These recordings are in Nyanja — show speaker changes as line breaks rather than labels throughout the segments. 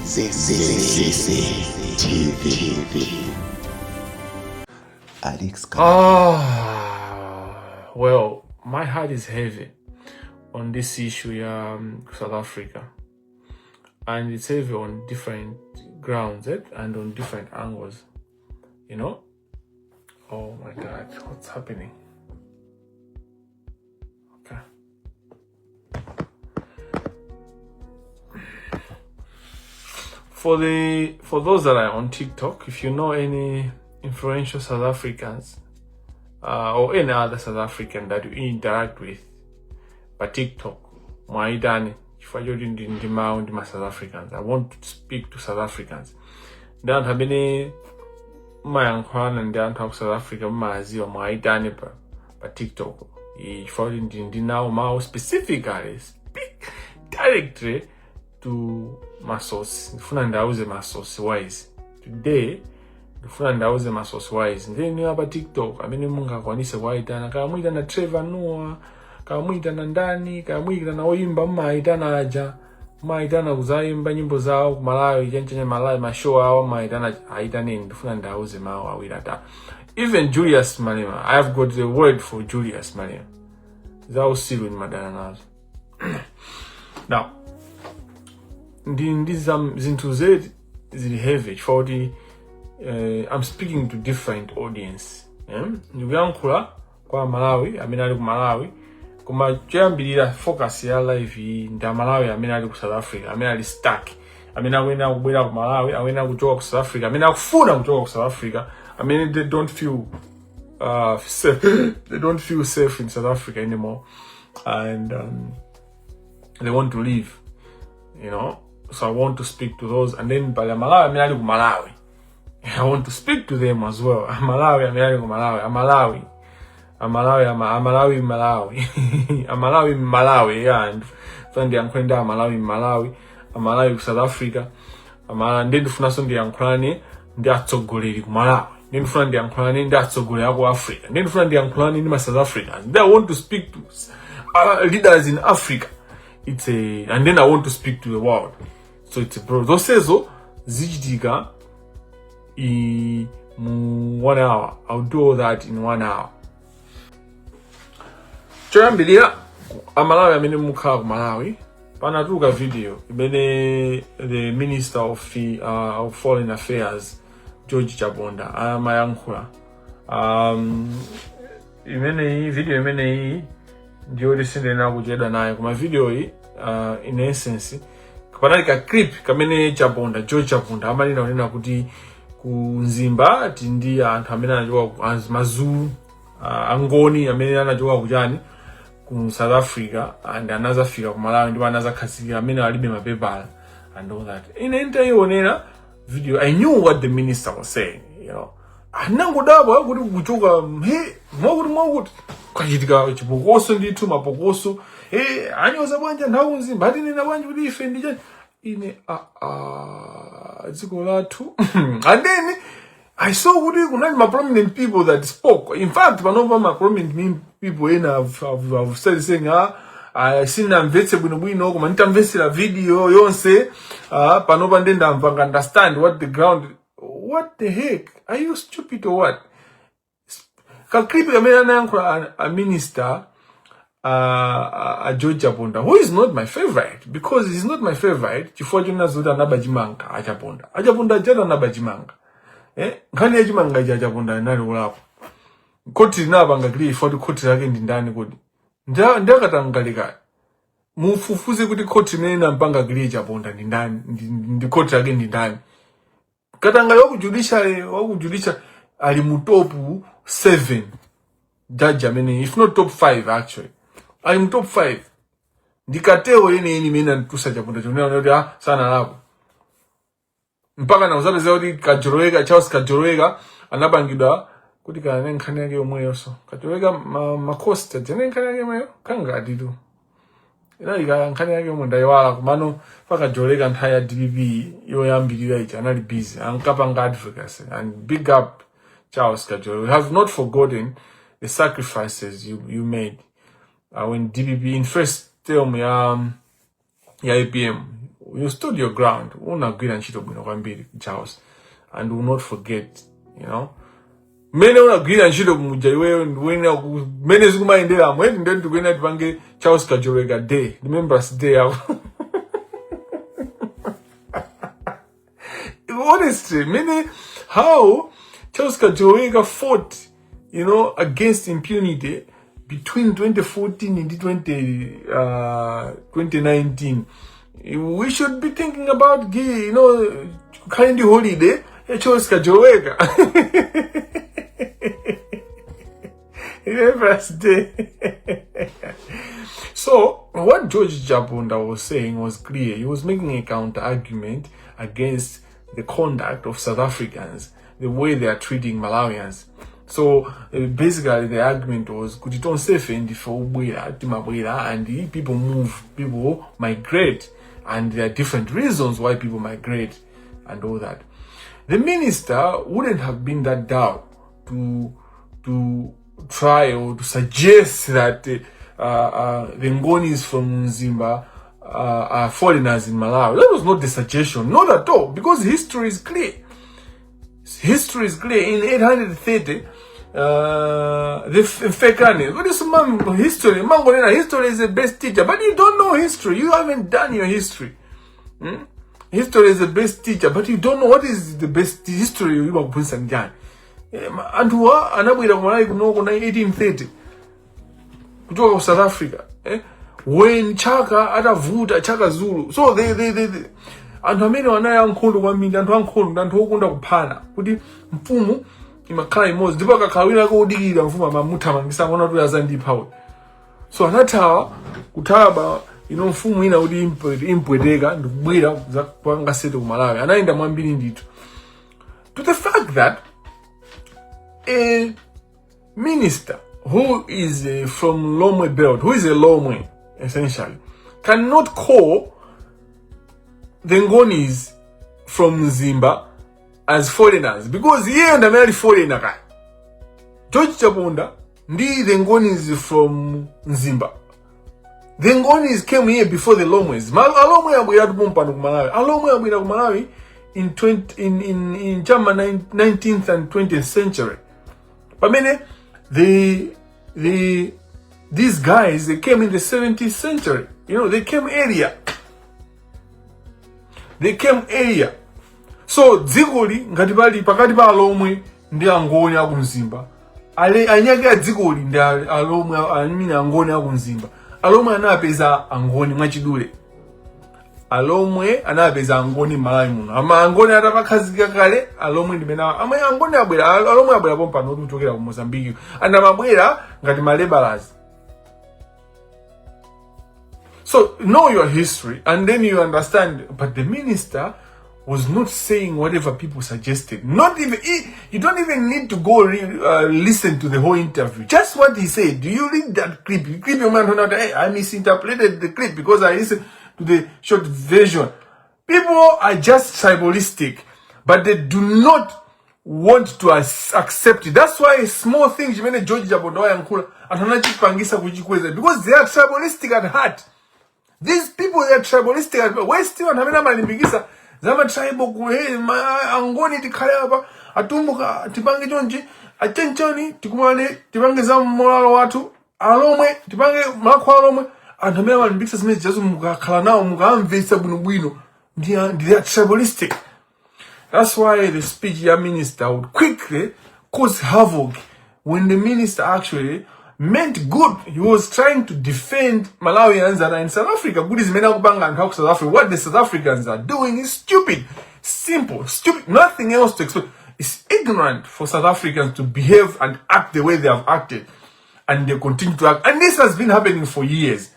TV. Alex.
Well, my heart is heavy on this issue, South Africa, and it's heavy on different grounds and on different angles. Oh my God, what's happening? Okay. For those that are on TikTok, if you know any influential South Africans or any other South African that you interact with by TikTok, Mwaidani, if I in my South Africans, I want to speak to South Africans. Don't have any my uncle and don't talk South Africa, Mazi or Mwaidani by TikTok. If I didn't now specifically speak directly to my source. Ndifuna ndauze my source wise. Today, ndifuna ndauze my source wise. Then you have TikTok. Amene munga kwanise waitana. Kamwita na Trevor Noah. Kamwita na ndani. Kamwita na oimba maitana aja. Maitana kuzaimba nyimbo zao. Kumalawi. Jenchenya Malawi. Mashow hao. Maitana aitane. Ndifuna ndauze mawa awirata. Even Julius Malema. I have got the word for Julius Malema. Zao silu ni madana nazo. Now, these zinto zili heavy for the I'm speaking to different audience. Ndugankula kwa Malawi, aminali ku Malawi. Kuma chambirira focus ya live nda Malawi aminali ku South Africa, aminali stuck. Amina kwenda kubwera ku Malawi, awena kuchoka ku South Africa, amina kufuna kuchoka ku South Africa. I mean they don't feel safe. They don't feel safe in South Africa anymore. And they want to leave. So I want to speak to those, and then by Malawi, Malawi. I want to speak to them as well. Malawi, Malawi. I'm Malawi. Yeah, and then I'm Malawi, South Africa. And then the first one the Anklani, that's so good in Malawi. Then from the Anklani, that's so good in Africa. Then from the Anklani in South Africa. They want to speak to leaders in Africa. And then I want to speak to the world. So it's a process. So zijitika in 1 hour. I'll do all that in 1 hour. Choyambilira Malawi amene mukhala ku Malawi panatuka video imene the Minister of Foreign Affairs George Chabonda amayankhula video imene ndiyo lisindena kucheda nayo kuma video hii in essence kapanali ka clip kamene George Chabonda amalina unena kuti ku Nzimba tindi anthu amene anachoka mazulu angoni amene anachoka kuchani ku South Africa and anazafika ku Malawi ndipo anazakhazikira amene alibe mapepala and all that. Inaonera video, I knew what the minister was saying, anangodabwa kuti kuchoka mwakuti kwachitika chipokoso ndithu mapokoso anyoza bwanja nthawi Nzimba ati nena bwanja kuti ife ndi chani ine dziko lathu. And then I saw kuti kunali ma prominent people that spoke. In fact, panova ma prominent people have said saying sina mvetse bwino koma nitamvetsera video yonse panova ndenda mvanga understand what the heck, are you stupid or what? Ka clip kamene anayankhula a minister George Chabonda, who is not my favorite, because he's not my favorite chifukwa chona zoti anabajimanga Chabonda jana anabajimanga nkhani ya chimanga cha Chabonda nali ulapo koti linapanga kili ifoti koti lake ndi ndani kodi ndakatangalika mufufuze kuti koti imene nampanga kili Chabonda ndi ndani ndi koti lake ndi ndani katangale wakujulisha ali mu top 7 judge amene, if not top 5 actually, ali mu top 5 ndikateo yene imene antusa Chabonda chonena kuti sana lapo mpaka na uzapeza kuti Charles Kajoloweka anabangidwa kuti kana nkhani yake yomweyo. So Kajoloweka makosta jene nkhani yake yomweyo kangati tu inali nkhani yake yomwe ndayiwala kumano paka Kajoloweka nthawi ya DPP yoyambirira ichi anali busy ankapanga advocacy. And big up Charles Kajoloweka. We have not forgotten the sacrifices you made when DPP in first term ya APM you stood your ground. Unagwira ntchito bwino kwambiri Charles, and will not forget, you know. Mene unagwira ntchito muja iweyo ndiwena mene zikumayendera mwedi ndeni tikuyenda tipange Charles Kajoweka Day, Remembrance Day yako. Honestly, many how Charles Kajoweka fought, you know, against impunity between 2014 and 2019. We should be thinking about, you know, kind of holiday, Charles Kajoweka. Remembrance Day. So, what George Jabunda was saying was clear. He was making a counter argument against the conduct of South Africans, the way they are treating Malawians. So basically the argument was kuti tonsefe ndife ubwera timabwera and people move, people migrate, and there are different reasons why people migrate and all that. The minister wouldn't have been that dumb to try or to suggest that the Ngonis from Zimba are foreigners in Malawi. That was not the suggestion, not at all, because history is clear. History is clear. In 830, the Fekane, what is history? History is the best teacher, but you don't know history. You haven't done your history. History is the best teacher, but you don't know what is the best history you have put some down. And who are another one 1830 kutoka South Africa, when Chaka atavuta Chaka Zulu, so they anthu amene wanaya nkhondo kwambiri, anthu ankhondo, anthu okunda kuphana kuti mfumu imakhala imodzi ndipo akakhalira kodikira mfumu amamuthamangisa ngona kuti azandipha. So anathawa kuthawa, you know, mfumu ina kuti impweteka ndikubwera kwangasete ku Malawi, anayenda mwambiri ndithu, to the fact that a minister who is from Lomwe belt, who is a Lomwe essentially, cannot call the Ngonis from Zimba as foreigners, because he and a very foreigner guy. George Jabunda, the Ngonis from Zimba. The Ngonis came here before the Lomwes. Alomwe abwera kumpa ku Malawi. Alomwe abwera ku Malawi in 19th and 20th century. But many these guys, they came in the 17th century. You know, they came area. So dzikoli ngati pali pakati pa Alomwe ndi Angoni aku Mzimba, anyake dzikoli ndi Alomwe amene Angoni aku Mzimba. Alomwe anapeza Angoni mwachidule. Alomwe anapeza Angoni Malawi muno. Ama Angoni atakakhazika kale, Alomwe ndimena ama Angoni abwera, Alomwe abwera pompa no kuchokera ku Mozambique. Andamabwera ngati laborers. So know your history and then you understand. But the minister was not saying whatever people suggested. Not even, you don't even need to go listen to the whole interview. Just what he said. Do you read that clip? You clip your man, hey, I misinterpreted the clip because I listened to the short version. People are just tribalistic, but they do not want to accept it. That's why small things, George Jabunda and Kula, because they are tribalistic at heart. These people, they are tribalistic at heart. Why still Zama tribal Angoni tikalaba atumbuka tipange chonji achenchani tikumane tipange za mwalo watu Alomwe tipange makwa Alomwe anthu amene amalimbikitsa zimene jazo mukakhala nawo mukamvetsa bwinobwino they are tribalistic. That's why the speech ya minister would quickly cause havoc when the minister actually meant good. He was trying to defend Malawians that are in South Africa. Good is South Africa. What the South Africans are doing is stupid. Simple. Stupid. Nothing else to explain. It's ignorant for South Africans to behave and act the way they have acted. And they continue to act. And this has been happening for years.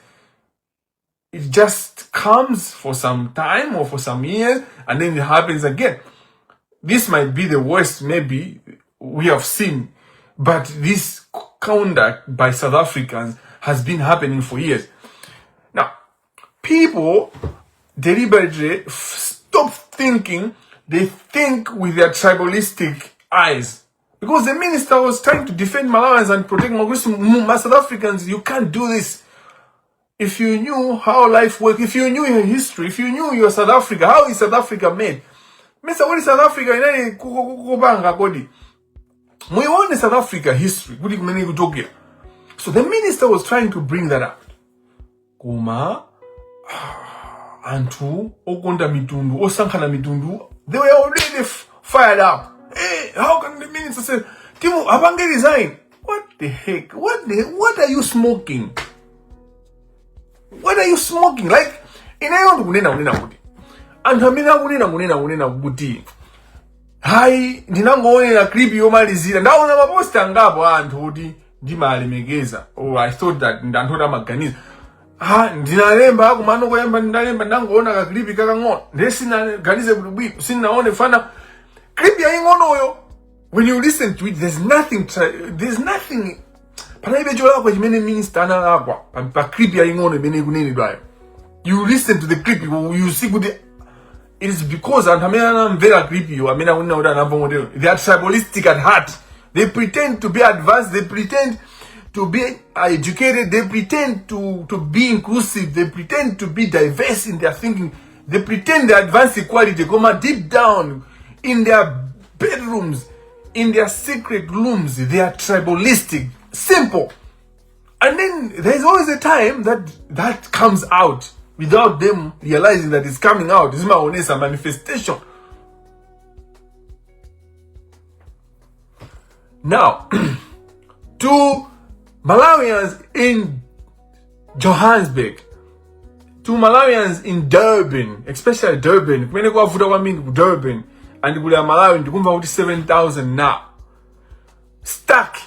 It just comes for some time or for some years and then it happens again. This might be the worst maybe we have seen. But this conduct by South Africans has been happening for years. Now, people deliberately stop thinking. They think with their tribalistic eyes. Because the minister was trying to defend Malawians and protect South Africans. You can't do this. if you knew how life works, if you knew your history, if you knew your South Africa, how is South Africa made? Mr. What is South Africa? Inani kukubanga kodi. We want South Africa history. So the minister was trying to bring that out. Kuma Antu Okonda Mitundu, Osankana Mitundu, they were already fired up. Hey, how can the minister say, Timo, Abange resign? What the heck? What are you smoking? What are you smoking? Like, inayo kunena kuti. Antamina kunena kuti. Hai, ndinangoonera clip yomalizira. Ndaona maposta ngapo anthu kuti ndimalemekeza. Oh, I thought that ndanthoda maganiza. Ndinalemba kumano koyamba ndalemba ndangoona ka clip kakang'ono. Ndesinaganize kuti bwino, sinaone fana clip yaing'onoyo. When you listen to it, there's nothing. Panaibe chola kwa chimene minister analakwa pa clip yaing'ono imene kunenedwayo. You listen to the clip, you see kuti it is because they are tribalistic at heart. They pretend to be advanced, they pretend to be educated, they pretend to be inclusive, they pretend to be diverse in their thinking, they pretend they advance equality. Come deep down in their bedrooms, in their secret rooms, they are tribalistic. Simple. And then there's always a time that comes out without them realizing that it's coming out. This is my honest manifestation. Now, to Malawians in Johannesburg, to Malawians in Durban, especially Durban, when you go to Durban, and you go Malawi, you go to 7,000 now, stuck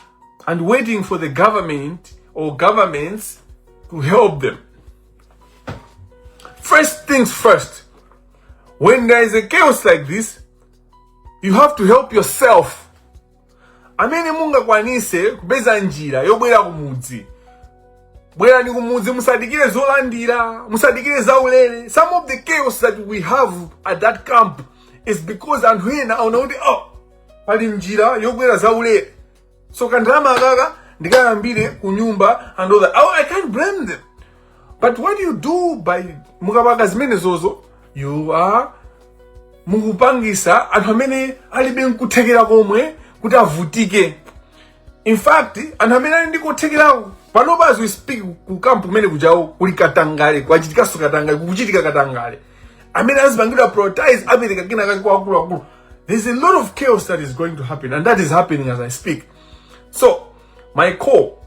and waiting for the government or governments to help them. First things first, when there is a chaos like this, you have to help yourself. Amene munga kwanise kubeza njira yobwera kumudzi. Bwera ni kumudzi musadikire zolandira, musadikire zaulere. Some of the chaos that we have at that camp is because anthu ena unaona pali njira yobwera zaulere. So kandrama gaga ndikayambire kunyumba and all that. I can't blame them. But what you do by mukabaga zimene zozo, you are mukupangisa anthu amene alibe nkuthekera komwe kuti avutike. In fact, anthu amene ali ndikuthekerawo panopa as we speak ku camp kumene kujawo kuli katangale, kwachitikaso katangale, kukuchitika katangale. Amene azipangidwa prioritize apereka kina kake kwa akulu. There's a lot of chaos that is going to happen, and that is happening as I speak. So, my call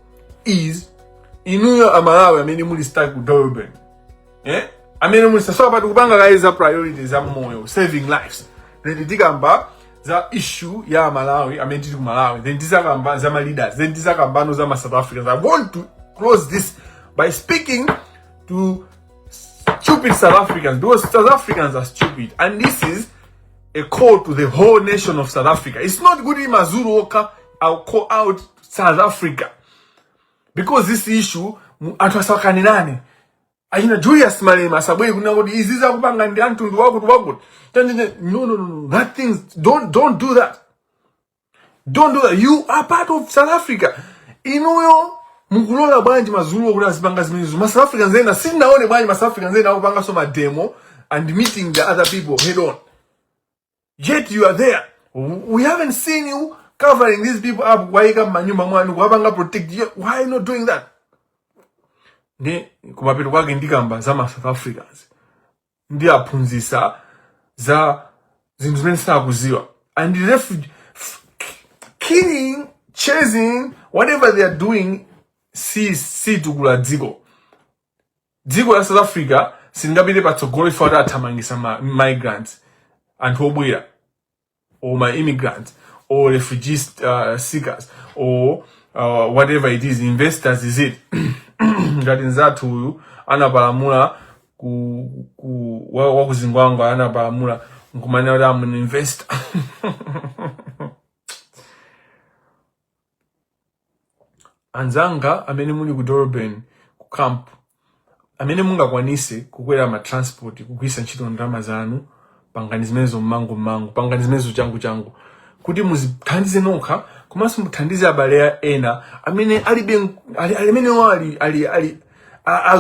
is inuyo amalawi amene muli stuck ku Durban. Amene muli so about kubanga kaiza priorities za moyo, saving lives. Then tikamba za issue ya Malawi, amene tili ku Malawi. Then tisakamba za ma leaders, then tisakamba no za ma South Africans. I want to close this by speaking to stupid South Africans, because South Africans are stupid, and this is a call to the whole nation of South Africa. It's not good in Mazuru Oka, I'll call out South Africa. Because this issue, atwasakani nani? Ayina Julius Malema sabwe kuna kodi iziza kupanga ndi antundu wako. No. That things don't do that. Don't do that. You are part of South Africa. Inuyo mukulola bwanji mazulu okula zipanga zimenezo. Ma South Africans ena sinaone bwanji ma South Africans ena kupanga so ma demo and meeting the other people head on. Yet you are there. We haven't seen you covering these people up. Why protect you? Why are you not doing that? Ne kumapito kwake ndikamba za ma South Africans. Ndi aphunzisa za zinthu zimene sakuziwa. And the refugee killing, chasing, whatever they are doing, si tukula dziko. Dziko la South Africa singabile patsogolo ifota athamangisa migrants and obwera, or my immigrants, or refugee seekers, or whatever it is, investors is it. That in that huyu anapalamula wakuzingwanga anapalamula nkumanya wala investor. Anzanga amene muli ku Durban ku camp amene munga kwanise kukwera ma transport kugwisa ntchito ndalama zanu pangani zimenezo mmango pangani zimenezo changu kuti muzithandize nokha komanso muthandize abale ena amene alibe amene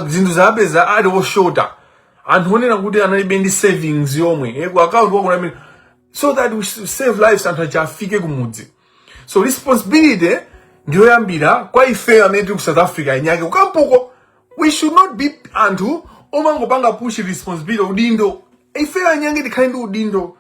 zinthu zapeza ali oshota anthu onena kuti analibe ndi savings yomwe ku account wako na so that we save lives anthu achafike kumudzi. So responsibility ndiyo yambira kwa ife amene tili ku South Africa inyake ukampuko. We should not be anthu omangopanga push responsibility udindo. Ife anyange tikhale ndi udindo.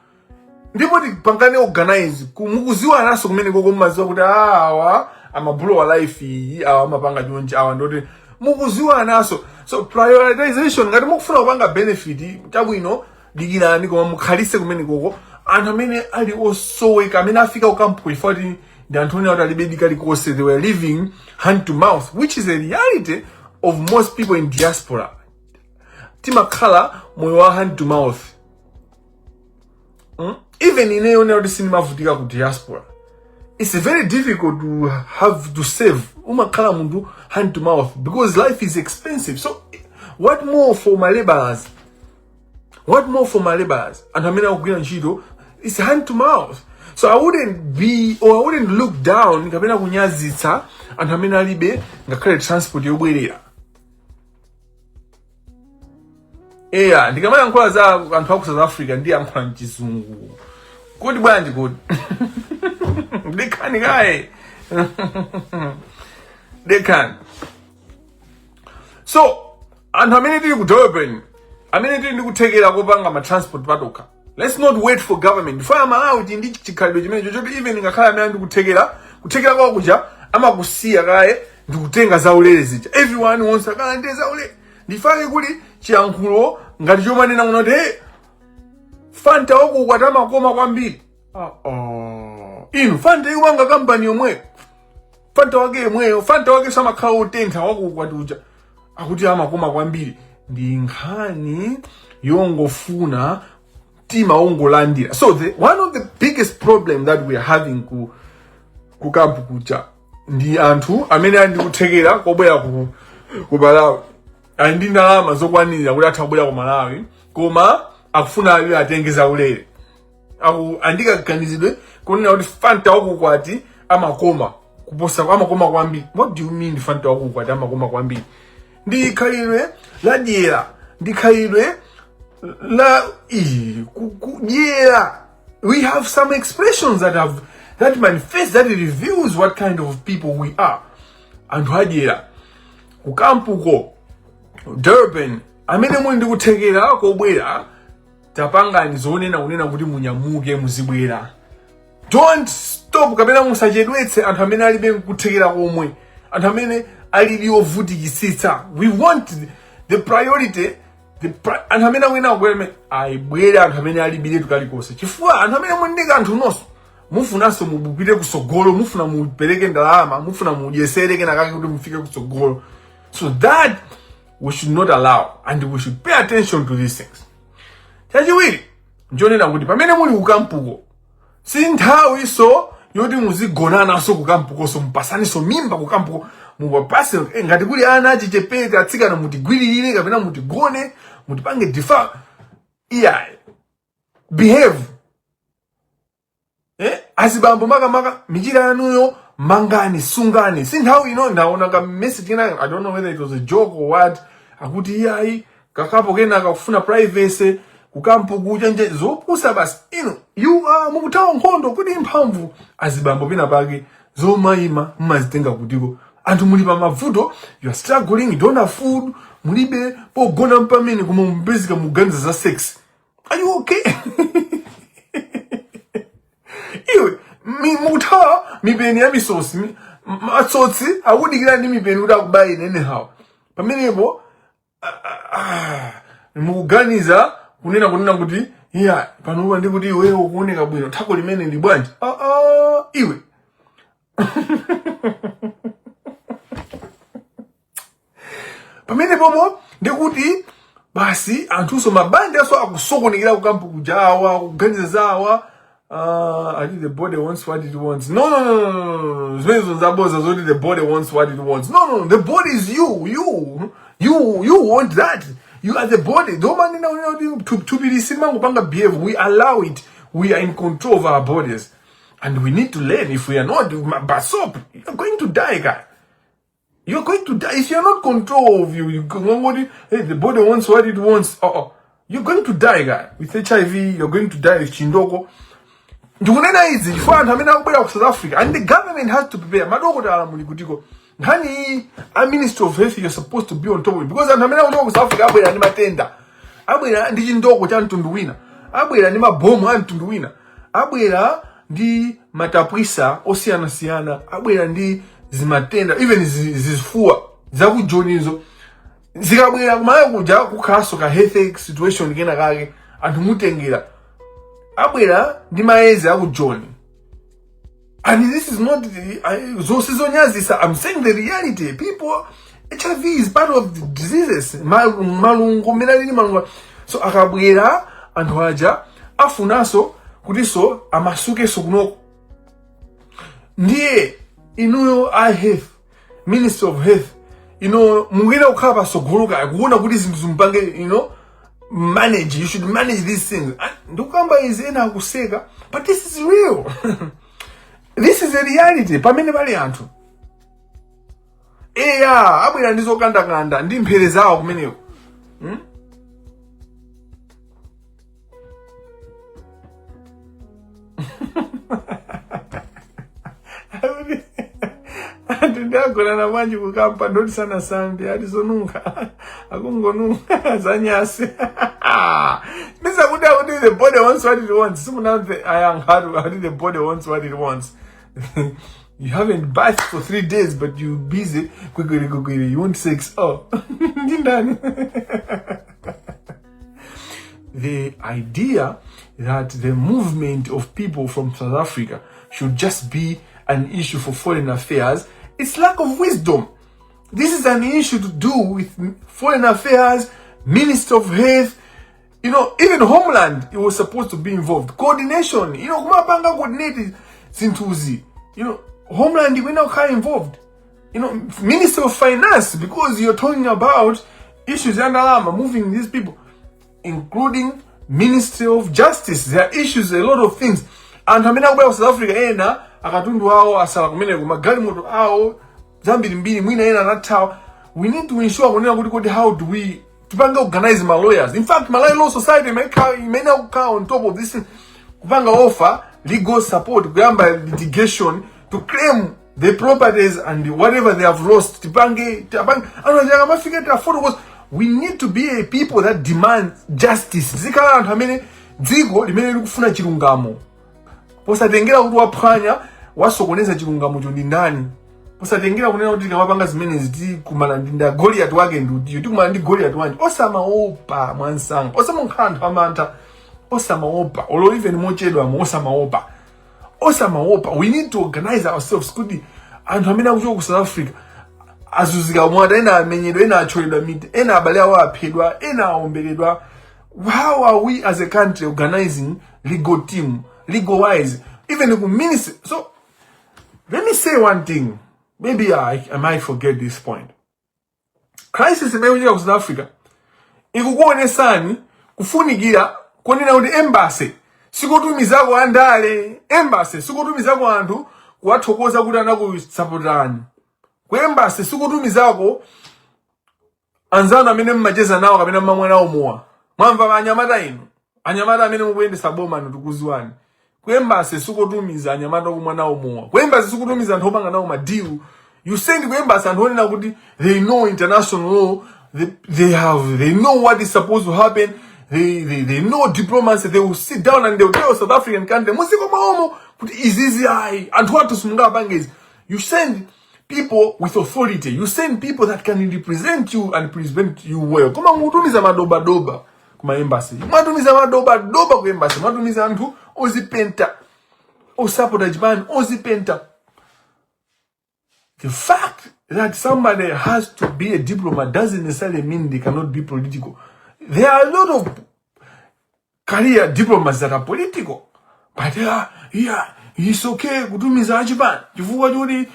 Ndipo tipangane organize mukuziwa naso kumene koko mumaziwa kuti awa amablow wa life iyi awa amapanga chonchi awa ndoti mukuziwa naso. So prioritization ngati mukufuna kupanga benefit chabwino dikirani koma mukhalise kumene koko anthu amene ali osoweka amene afika ukampuko ifoti ndi anthu onena kuti alibe dika likose. They were living hand to mouth, which is a reality of most people in diaspora. Timakhala moyo wa hand to mouth. Even in a cinema vutika ku diaspora, it's very difficult to have to save umakhala mundu hand to mouth because life is expensive. So what more for my laborers? What more for my laborers? And I mean, it's hand to mouth. So I wouldn't be, or I wouldn't look down ngapena kunyazitsa anthu amene alibe ngakhale transport yobwerera. Ndikamana nkhula za anthu aku South Africa ndi yankhula mchizungu. Kuti bwanji kuti. Dekani kae. Dekani. So, anthu amene tili ku Durban, amene tili ndikuthekera kopanga ma transport patoka. Let's not wait for government. Before Malawi ndi chikhalidwe chimene chochoti even ngakhala amene ndikuthekera kwa kuja amakusiya kaye ndikutenga zaulere zija. Everyone wants akala ndi zaulere. Ndifake kuti chiyankhulo ngati chomanena kuti Fanta wako ukwatama koma kwambiri. Inu Fanta iwanga company yomwe. Fanta wake yomweyo, Fanta wake samakhala utentha wako ukwatuja. Akuti amakoma kwambiri. Ndi nkhani yongofuna tima ongolandira. So one of the biggest problem that we are having ku kampu kucha ndi anthu amene andi kuthekera kobwera ku Malawi. Andi ndalama zokwanira kuti athabwera ku Malawi koma akufuna aliyo atengeza ulere. Andikaganizidwe kunena kuti Fanta wakukwati amakoma kuposa amakoma kwambiri. What do you mean Fanta wakukwati amakoma kwambiri? Ndikhalidwe la dyera, ndikhalidwe la dyera. We have some expressions that manifest, that reveals what kind of people we are. Anthu adyera kukampuko Durban amene muli ndikuthekera kobwera tapangani zonena kunena kuti munyamuke muzibwera. Don't stop kapena musachedwetse anthu amene alibe kuthekera komwe, anthu amene alili ovutikitsitsa. We want the priority, anthu amene akwena kweme aibwera anthu amene alibire tukalikose. Chifukwa anthu amene mundika anthu nonso mufunanso mubupite kusogolo, mufuna mupereke ndalama, mufuna mudyesere kenakake kuti mufike kusogolo. So that we should not allow, and we should pay attention to these things. Chachiwiri njonena kuti pamene muli kukampuko si nthawi so yoti muzigonana so kukampuko so mpasani so mimba kukampuko mupapase ngati kuli ana achichepere atsikana mutigwiririre kapena mutigone mutipange difa. Behave. Azibambo maka michira yanuyo mangani sungani. Si nthawi ino ndaona ka message ina, I don't know whether it was a joke or what, akuti kakapo kena kufuna privacy kukampu kuja nje zopusa basi you mukutawa nkhondo kuti mphamvu azibambo pena pake zomayima mmazitenga kutiko anthu muli pa mavuto, you are struggling, you don't have food, mulibe pogona mpamene kuma mbezika muganiza za sex. Are you okay? Iwe mukutawa mipeni ya misosi matsotsi akudikira ndi mipeni kuti akubayi anyhow pamenepo mukuganiza kunena kuti panopa ndi kuti iwe ukuoneka bwino thako limene ndi bwanji. Iwe pamene pomo ndikuti basi anthuso mabandi aso akusokonekera kukampu kujawa kuganiza zawa. I think the body wants what it wants. No. The body wants what it wants. No. The body is you. You want that. You are the body. Don't mind to be the behave. We allow it. We are in control of our bodies. And we need to learn. If we are not, you're going to die, guy. You're going to die. If you're not control of you, hey, the body wants what it wants. You're going to die, guy. With HIV, you're going to die with chindoko. South Africa, and the government has to prepare. A Minister of Health, you're supposed to be on top of it. Because South Africa, abwera ndi chindoko cha mtunduwina, abwera ndi mabomu a mtunduwina, abwera ndi matapwisa osiyana-siyana, abwera ndi zimatenda, even zizifuwa zakujonizo zikabwera kumaya kuja kukhaso ka health situation kena kake anthu mutengera abwera ndi maezi akujoni. And this is not zonsizonyazisa. I'm saying the reality. People, HIV is part of the diseases. Malungu menalini malungu. So akabwera anthu aja afunaso kutiso amasuke sokunoko. Ndiye inuyo health, Minister of Health, mungena ukhala soguluka kuona kuti zinthu zimpange, manage. You should manage these things. Ndukamba izena akuseka, but this is real. This is a reality. Pamene pali anthu. Abwera ndizokandakanda ndi mphere zawo kumeneko. Ndagona na manji kukampa ndoti sana sambi atizonunkha akungonunka zanyasi. Misa kuti the body wants what it wants. Simunamve ayankharu the body wants what it wants. You haven't bathed for 3 days, but you're busy. You want sex. The idea that the movement of people from South Africa should just be an issue for foreign affairs, it's lack of wisdom. This is an issue to do with foreign affairs, Minister of Health, even Homeland, it was supposed to be involved. Coordination, kumapanga coordinate zintuzi. Homeland, we're not involved. Minister of Finance, because you're talking about issues and moving these people, including Ministry of Justice. There are issues, a lot of things. And South Africa, akatundu hao asala kumene kumagari moto hao zambiri mbiri mwina ena natao. We need to ensure how do we tupanga organize my lawyers. In fact, Malay Law Society may now on top of this kupanga offer legal support kuyamba litigation to claim the properties and whatever they have lost. We need to be a people that demand justice. Zikala anthu amene dziko limene likufuna chilungamo. Posatengera kuti waphwanya wasokoneza chilungamo cho ndi ndani. Posatengera kunena kuti kamapanga zimene ziti kumana ndi Goliath wake ndi kuti kumana ndi Goliath wanje. Osamaopa mwansanga. Osamunkhala anthu amantha. Osamaopa. Olo even mochedwa mo osamaopa. Osamaopa. We need to organize ourselves kuti anthu amene akuchoka ku South Africa azuzika mwada ena amenyedwa ena acholedwa miti ena abale awo aphedwa ena aomberedwa. How are we as a country organizing legal team, legal wise, even the ministry? So let me say one thing. Maybe I might forget this point. Crisis imekuja ku South Africa ikukuonesani kufunikira konena kuti embassy sikutumizako andale, embassy sikutumizako anthu kuwathokoza kuti anakusapotani. Ku embassy sikutumizako anzana amene mmacheza nawo kapena mmamwe nawo mowa. Mwamva anyamata inu. Anyamata amene mukuyendesa boma ntukuziwani. Ku embassy sikutumiza anyamata kumwe nawo mowa. Ku embassy sikutumiza anthu opanga nawo madeal. You send ku embassy anthu onena kuti they know international law, they know what is supposed to happen. They know diplomacy. They will sit down and they will tell South African country, musiko maomo kuti izizi ai anthu watu simunga bangezi. You send people with authority. You send people that can represent you and present you well. Koma mutumiza madoba kuma embassy. Matumiza madoba ku embassy. Matumiza anthu ozipenta. Osapota Japan ozipenta. The fact that somebody has to be a diplomat doesn't necessarily mean they cannot be political. There are a lot of career diplomats that are political. But it's okay kutumiza Japan. Chifukwa choti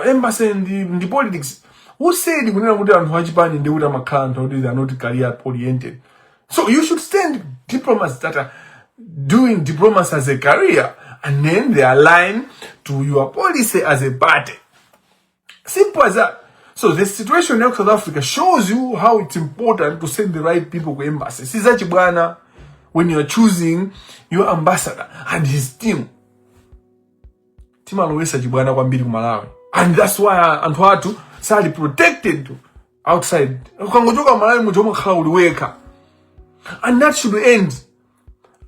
embassy in the politics. Who said kunena kuti anthu a Japan ndi kuti amakhala anthu kuti they are not career oriented? So you should send diplomats that are doing diplomacy as a career and then they align to your policy as a party. Simple as that. So the situation in South Africa shows you how it's important to send the right people to embassy. Siza Chibwana, when you're choosing your ambassador and his team. Always Chibwana kwa mbili Malawi. And that's why Antwatu sali protected outside. Ukangotoka Malawi mujoma khala uliweka. And that should end.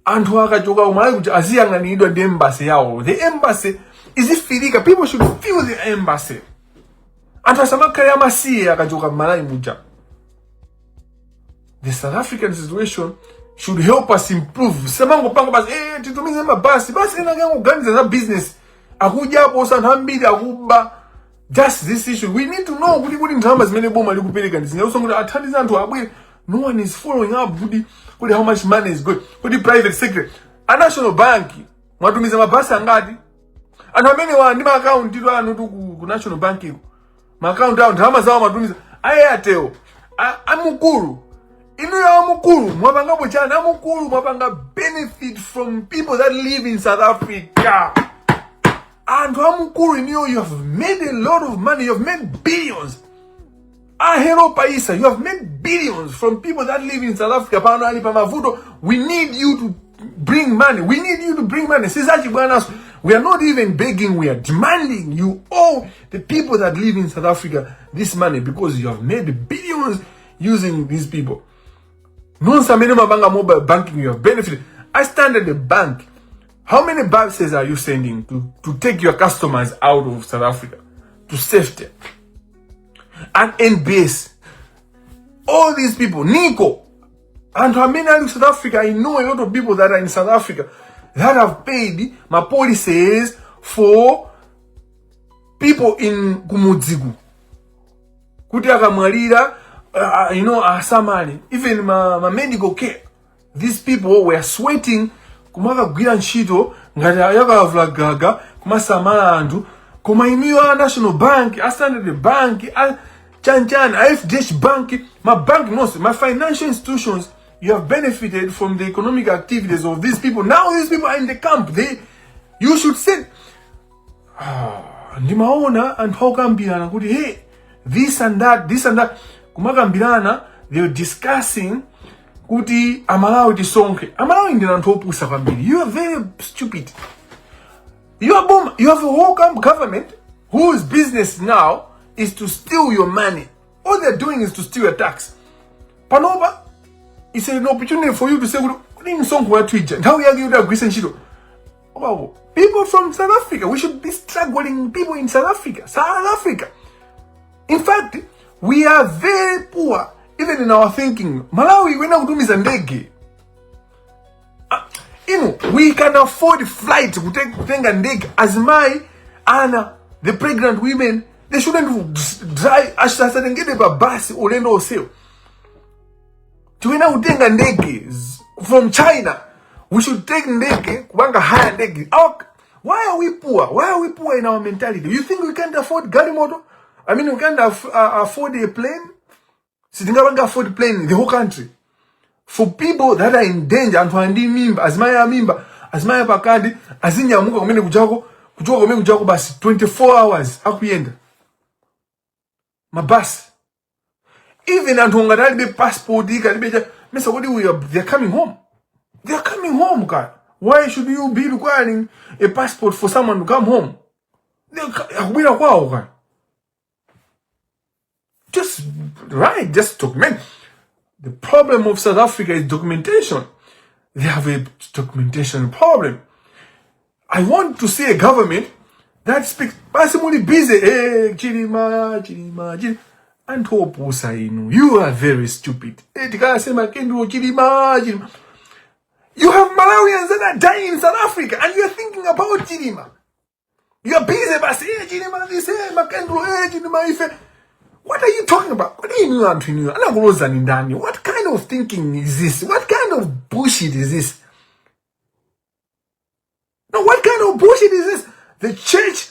Anthu akachoka Malawi kuti aziyang'anidwa ndi embassy yawo. The embassy is ifilika. People should feel the embassy. Anthu asamakhala amasiye akachoka Malawi muja. The South African situation should help us improve. Semango panga basi titumize mabasi basi ina kuganiza za business. Akuja hapo sana hambili akuba. Just this issue. We need to know kuti ndalama zimene boma likupeleka ndizinga kuti athandiza anthu abwere. No one is following up kuti how much money is going. Kuti private sector. A national bank mwatumiza mabasi angati. Anthu amene wa ndi ma account ito anu ku national bank iko. Ma account awo ndalama zawo matumiza. Airtel. Amukulu. Inu ya amukulu mwapanga bochana amukulu mwapanga benefit from people that live in South Africa. And amukulu you have made a lot of money. You have made billions. Hello Paisa, you have made billions from people that live in South Africa. We need you to bring money. We need you to bring money. We are not even begging, we are demanding. You owe the people that live in South Africa this money because you have made billions using these people. Mobile banking, you have benefited. I stand at the bank. How many buses are you sending to take your customers out of South Africa to safety? And NBS, all these people, Nico, and how many are in South Africa? I know a lot of people that are in South Africa that have paid my policies for people in Kumudzigu. Kutiaka Marira, Asamali, even my medical care. These people were sweating. Kumaga gwira nchito ngati ayaga vlagaga kumasamala andu kuma iniwa National Bank, Standard Bank, Chanchan, IFDH Bank, my bank knows, my financial institutions, you have benefited from the economic activities of these people. Now these people are in the camp. You should say, Ndimaona and how come Bilana kuti hey, this and that. Kumaga Bilana, they were discussing kuti Amalawi tisonke. Amalawi ndi anthu opusa kwambiri. You are very stupid. You have a whole government whose business now is to steal your money. All they're doing is to steal your tax. Panoba, it's an opportunity for you to say, how we argue that shito. People from South Africa, we should be struggling people in South Africa. In fact, we are very poor, even in our thinking. Malawi, we now do ndege. We can afford flight to take a ndege. As my Anna, the pregnant women, they shouldn't drive as I said and get a bus or no sale. To now take a ndege from China. We should take ndege, wanga higher ndege. Why are we poor? Why are we poor in our mentality? You think we can't afford Galimoto? I mean, we can't afford a plane? Sitinga wanga afford a plane in the whole country. For people that are in danger, and for mimba, as my pakadi, as in Yamuka, kumene kujako basi 24 hours, akuyenda. Mabasi. Even Antonga that be passport, they're coming home. They're coming home, God. Why should you be requiring a passport for someone to come home? Just document. The problem of South Africa is documentation. They have a documentation problem. I want to see a government that speaks passively busy. Chirima. And you are very stupid. You have Malawians that are dying in South Africa and you are thinking about Chirima. You are busy about Chirima, this, Chirima, what are you talking about? What do you know? What kind of thinking is this? What kind of bullshit is this? No, what kind of bullshit is this? The church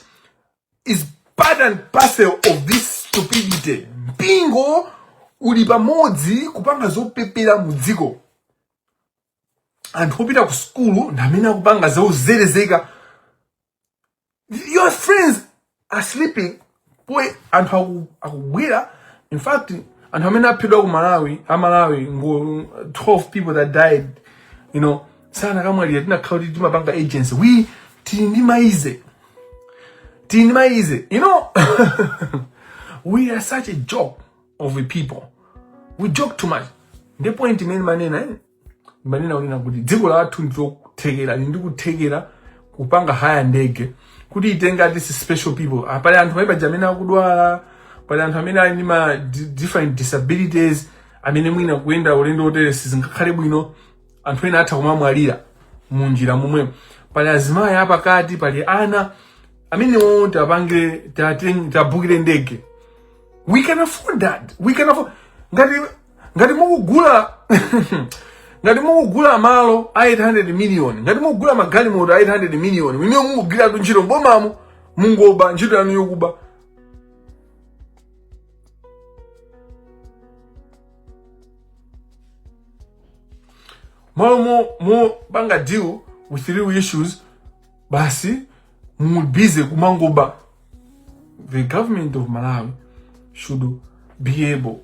is part and parcel of this stupidity. Bingo, ulipa modzi kupanga zopepera mudziko. And hopita ku school, namina kupanga zozerezeka. Your friends are sleeping boy anthu akubwera. In fact, anthu amene aphedwa ku Malawi ngo 12 people that died, you know, sana kamwalira tinakhala kuti timapanga agency. We tindimaize, you know. We are such a joke of the people. We joke too much. The point imene manena ulina kuti dziko lathu ndikuthekera kupanga haya ndege kuti itenga this special people. Pale anthu maiba jamena akudwala, pale anthu amene ali ma different disabilities amene mwina kuenda ulendo hotel sizingakhale bwino, anthu ena atha kumamwalira munjira momwe. Pale azimayi apa kati, pale ana amene wonse apange tabukire ndege. We can afford that. We can afford. Ngati mukugula ngati mukugula malo 800 million, ngati mukugula magalimoto 800 million, mwe mukugula ntchito mbomamo mungoba ntchito yanu yokuba. Mo banga deal with real issues, basi busy kumangoba. The government of Malawi should be able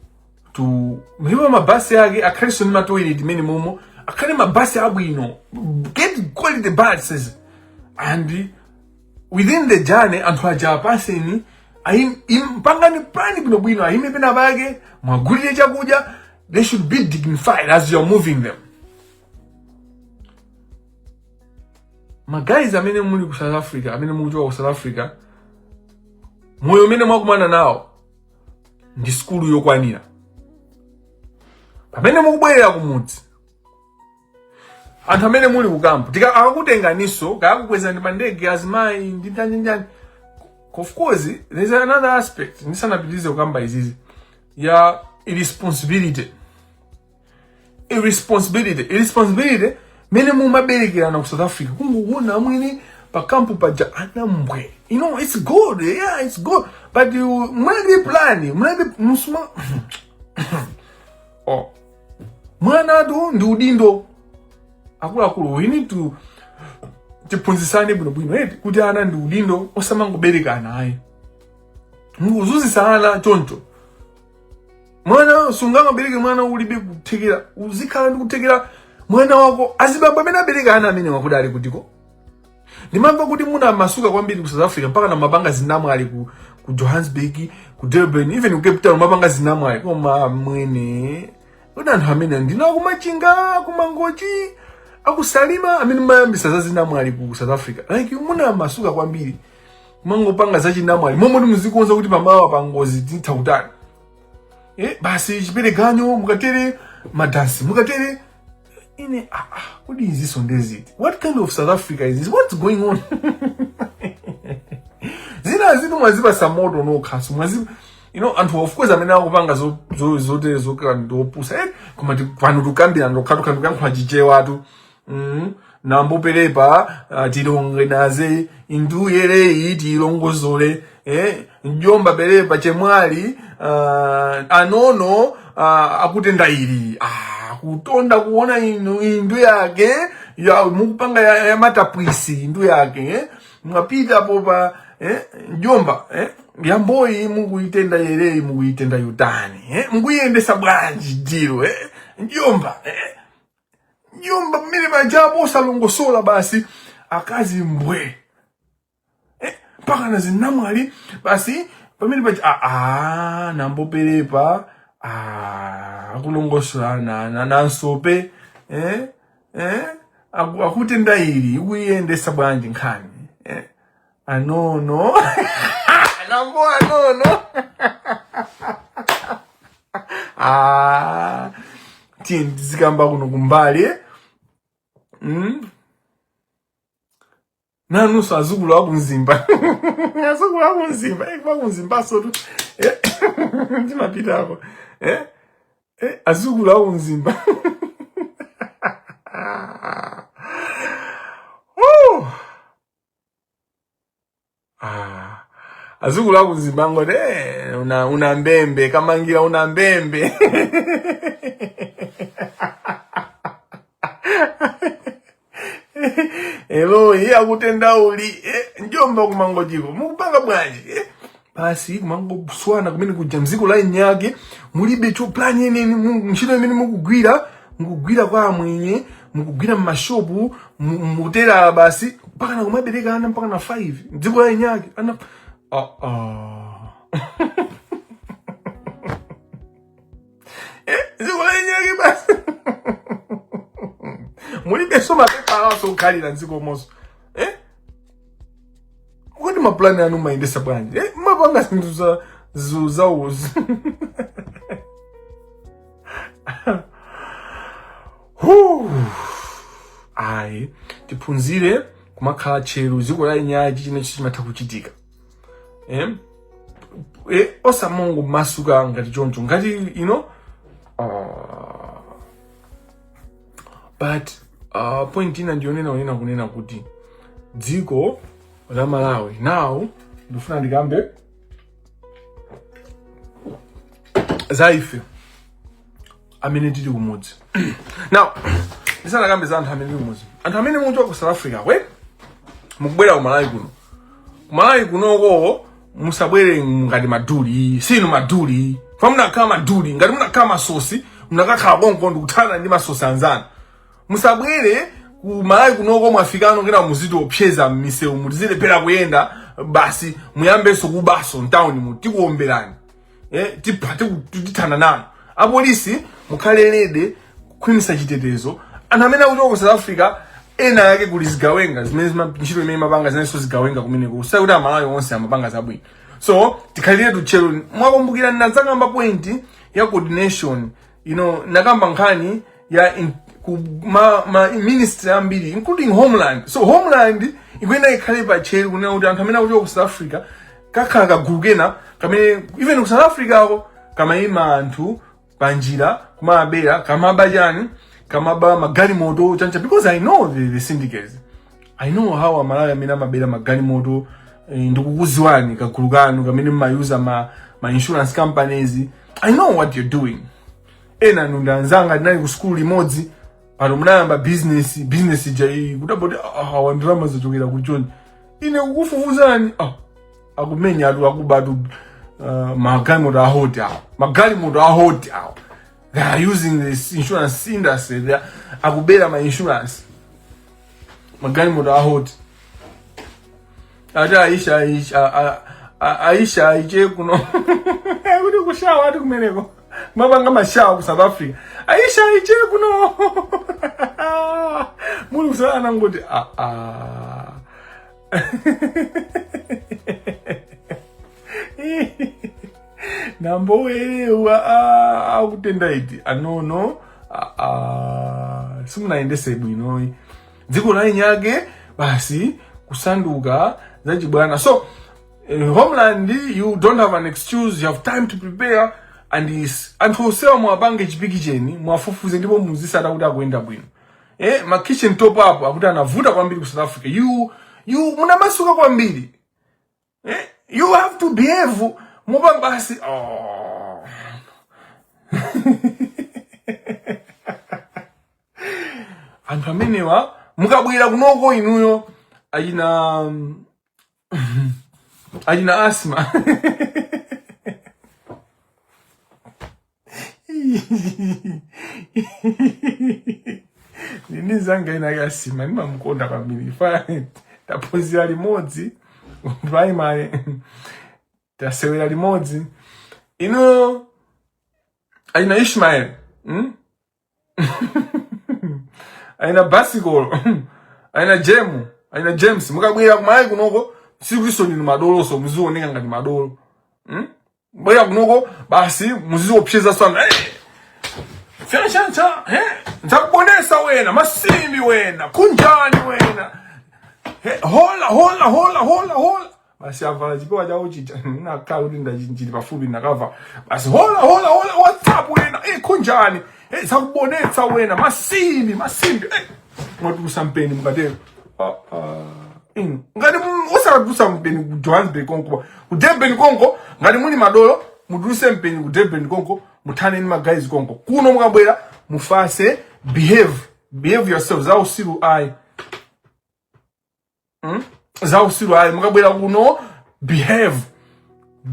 to mliwa mabasi yake akaliso ni matoilet minimum, akali mabasi abwino, get quality buses, and within the journey anthu aja paseni impangani plani bwino ahime pena bage mwagulire chakudya. They should be dignified as you're moving them. My guys amene muli ku South Africa, amene mukuchoka ku South Africa, moyo mene mwakumana nawo ndi skulu yokwanira. Pamene mukubwerera ku mudzi, anthu amene muli ku kampu akakutenganiso kakukweza ndi pandege azimayi ndi tanjani. Of course there's another aspect ndisanapitirize kukamba izizi ya irresponsibility mene mumaberekerana ku South Africa kunguona mwini pa kampu paja anambwe. You know, it's good, yeah, it's good, but you mwana plani musuma oh mwana do ndi udindo akulu. We need to tiphunzisane bwino kuti ana ndi udindo osamangoberekana ayi. Muzuzisana choncho. Mwana sungangobereke mwana ulibe kuthekera, uzikhala ndi kuthekera mwana wako azibaba amene aberekana amene wakudali kutiko. Ndimamva kuti muna masuka kwambiri ku South Africa mpaka na mabanga zinamwali ku Johannesburg, ku Durban, even ku Cape Town mabanga zinamwali. Koma mwene kuti anthu amene ndinawo kumachinga kumangochi akusalima amene mayambisa za zinamwali ku South Africa. Like muna masuka kwambiri mangopanga za chinamwali momwe muzikonza kuti pamawa pangozi titha utani. Basi chipereganyo mukatere madansi mukatere ine what is this on this? What kind of South Africa is this? What's going on? Zina mwaziba samoto no kasu mwaziba, you know, and of course amena kupanga zo kando pusa kuma pano tukambira ndo katu kwa jije watu nambo perepa tilonge naze indu yere tilongozole njomba perepa chemwali anono akutenda ili kutonda kuona indu yake ya mukupanga ya matapwisi indu yake mwapita popa njomba yamboi mungu itenda yere mungu itenda yutani mungu yendesa bwanji dilo njomba mire majabo salongosola basi akazi mbwe paka na zinamwali basi pamene paja nambo perepa akulongosola na nansope akutenda ili uyendesa bwanji nkhani anono nambo anono tindi zikamba kuno kumbali nanuso azukulu akunzimba azukulu akunzimba akunzimba sotu ndimapita hapo azukulu akunzimba azukulu akunzimba ngoti una mbembe kamangira una mbembe Hello, akutenda uli njomba kumangojiko mukupanga bwanji basi kumangoswana kumene kuja mziko la nyage mulibe cho plan yeneni ntchito imene mukugwira kwa mwenye mukugwira mmashopu mutera basi mpaka na kumabereka ana mpaka na 5 mziko la nyage ana mziko la nyage basi mulibe so mapepa so kali na mziko moso Kwani maplani anu maendesa bwanji? Mapanga sindu za uzi. Ai, tipunzire kumakhala chelu ziko la nyaji chine chimatha kuchitika. Osamongo masuka ngati choncho ngati but point ina ndionena kunena kuti dziko la Malawi now ndifuna ndikambe zaife amene tili kumudzi now ndisana kambe za anthu amene kumudzi anthu amene munthu ku South Africa mukubwera ku Malawi kuno Malawi kunoko musabwere ngati maduli sino maduli fa munakhala maduli ngati munakhala masosi munakakhala bongo ndikuthana ndi masosi anzana musabwere ku Malawi kunoko mwafikano ngena muzito opyeza mmiseu muzile pera kuyenda basi muyambeso kubaso town mutikuomberani tithana nanu apolisi mukhalelede kukhwimisa chitetezo anthu amene akuchoka ku South Africa ena yake kulizigawenga zimene ntchito imene mapanga zinenso zigawenga kumeneko kusayi kuti Amalawi onse amapanga zabwino so tikhalire tuchero mwakumbukira ndinadzakamba point ya coordination nakamba nkhani ya ministry ambiri including Homeland so Homeland ikwenda ikhale pa chero kunena kuti anthu amene akuchoka ku South Africa kakhala kagulu kena kamene even ku South Africa ako kamayima anthu panjira kumabera kamabajani kamaba magali moto chancha because I know the syndicates I know how Amalawi amene amabera magali moto ndikukuziwani kagulu kanu kamene mmayuza ma insurance companies I know what you're doing ena ndanzanga ndinali ku school imodzi pano munayamba business jai kudaboti wandrama zachokera kuchoni ine kukufufuzani akumenya atu akubatu magali moto ahoti awo they are using this insurance industry they akubera ma insurance magali moto ahoti ata Aisha iche kuno kuti kushawa ati kumeneko mabanga mashawa ku South Africa Aisha iche kuno muli kusana ngoti nambo wewa akutenda iti anono simunaendese bwino dziko la nyage basi kusanduka zachibwana so Homeland you don't have an excuse you have time to prepare and usewa mwabange chipiki cheni mwafufuze ndipo muzisata kuti akuenda bwino ma kitchen top up akuti anavuta kwambiri ku South Africa you munamasuka kwambiri you have to behave mubambasi anthu amenewa mukabwera kunoko inuyo ajina asma nini zanga inakasima nima mkonda kwambiri fine tapozira limodzi primary tasewera limodzi aina Ishmael aina Basikolo aina James mukabwera kumalawi kunoko sikwisoni ni madolo so muzioneka ngati madolo bwera kunoko basi muziopyeza sana chancha ntakubonesa wena masimbi wena kunjani wena hola basi avala chipewa chawo chita nakhala kuti ndachili pafupi nakava basi hola WhatsApp wena kunjani ntakubonesa wena masimbi ngoti kusampeni mukatero ngati usakadusa mpeni ku Johannesburg konko ku Durban konko ngati muli madolo muduse mpeni ku Durban konko muthane ni magayizi konko kuno mukabwera mufase behave yourself zausiru ai mukabwera kuno behave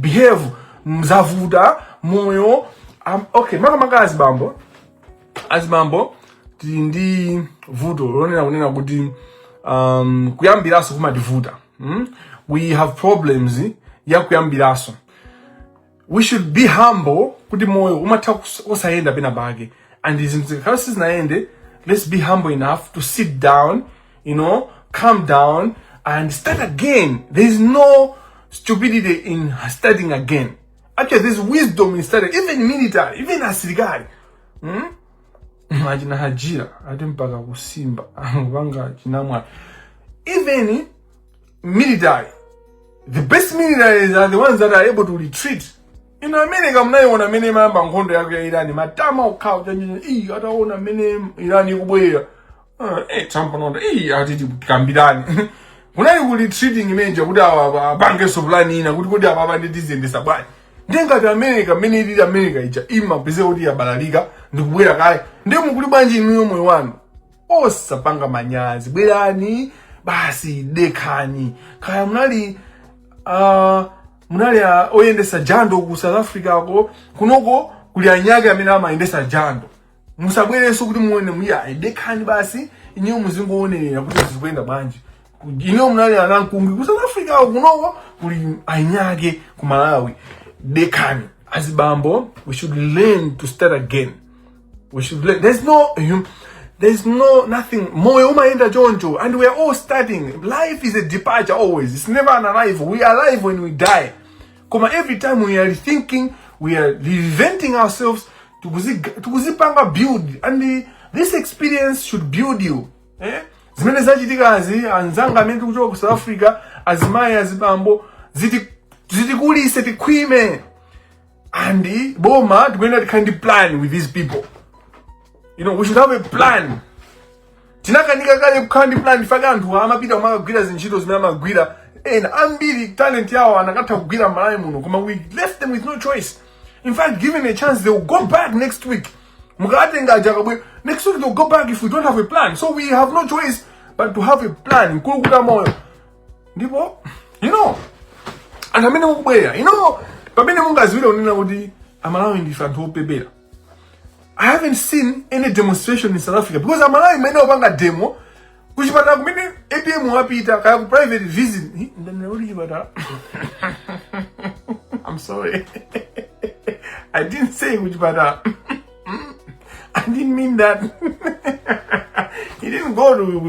behave mzavuta moyo. Okay, maka azibambo ndi vuto lonena kunena kuti kuyambiraso kumadivuta. We have problems ya kuyambiraso. We should be humble kuti moyo umatha kusayenda pena bage, and izinto zinaende, let's be humble enough to sit down, calm down and start again. There is no stupidity in starting again. Actually, there's wisdom in starting, even military, even asilikali. Imagine hajira mpaka kusimba vanga chinamwa. Even military, the best militaries are the ones that are able to retreat. In America, mnaona mene mamba nkhondo yake ya Irani matama ukhawo chanjini ataona mene Irani kubwera Trump anonda atiti kambirani kunali ku retreating image kuti abange supply ina kuti aba ndizendesa bwana ndengati America mene ili America ija imapeze kuti yabalalika ndikubwera kale ndimukuli bwanji inu moyo wanu osapanga manyazi bwerani basi dekani kaya munali oyendesa jando ku South Africa ko kunoko kuli anyage amene amayendesa jando musabwereso kuti muone muya dekani basi inyo muzingoonera kuti zikwenda bwanji inyo munali anankungi ku South Africa kunoko kuli anyage ku Malawi dekani. Azibambo, we should learn to start again. We should learn. There's nothing more umaenda jonjo, and we are all starting. Life is a departure always. It's never an arrival. We are alive when we die. Come every time we are rethinking, we are reinventing ourselves to kuzipanga build, and this experience should build you. Zimene zachitika anzanga amene kuchoka ku South Africa azimai azibambo zitikulise tikwime, and boma tikuyenda tikandi plan with these people. We should have a plan. Tinakanika kale kukandi plan faka anthu amapita kumagwira zinchito zimene amagwira ambiri talent yawo anakatha kugwira Malawi muno, koma we left them with no choice. In fact, given a chance, they will go back next week. Next week they'll go back if we don't have a plan. So we have no choice but to have a plan. Ndipo, and amene mukubwera, pamene mungazwira unena kuti Amalawi ndi anthu opepera. I haven't seen any demonstration in South Africa because Amalawi mene opanga demo kuchipata kumene APM wapita kaya ku private visit. I'm sorry. I didn't say kuchipata. I didn't mean that. He didn't go to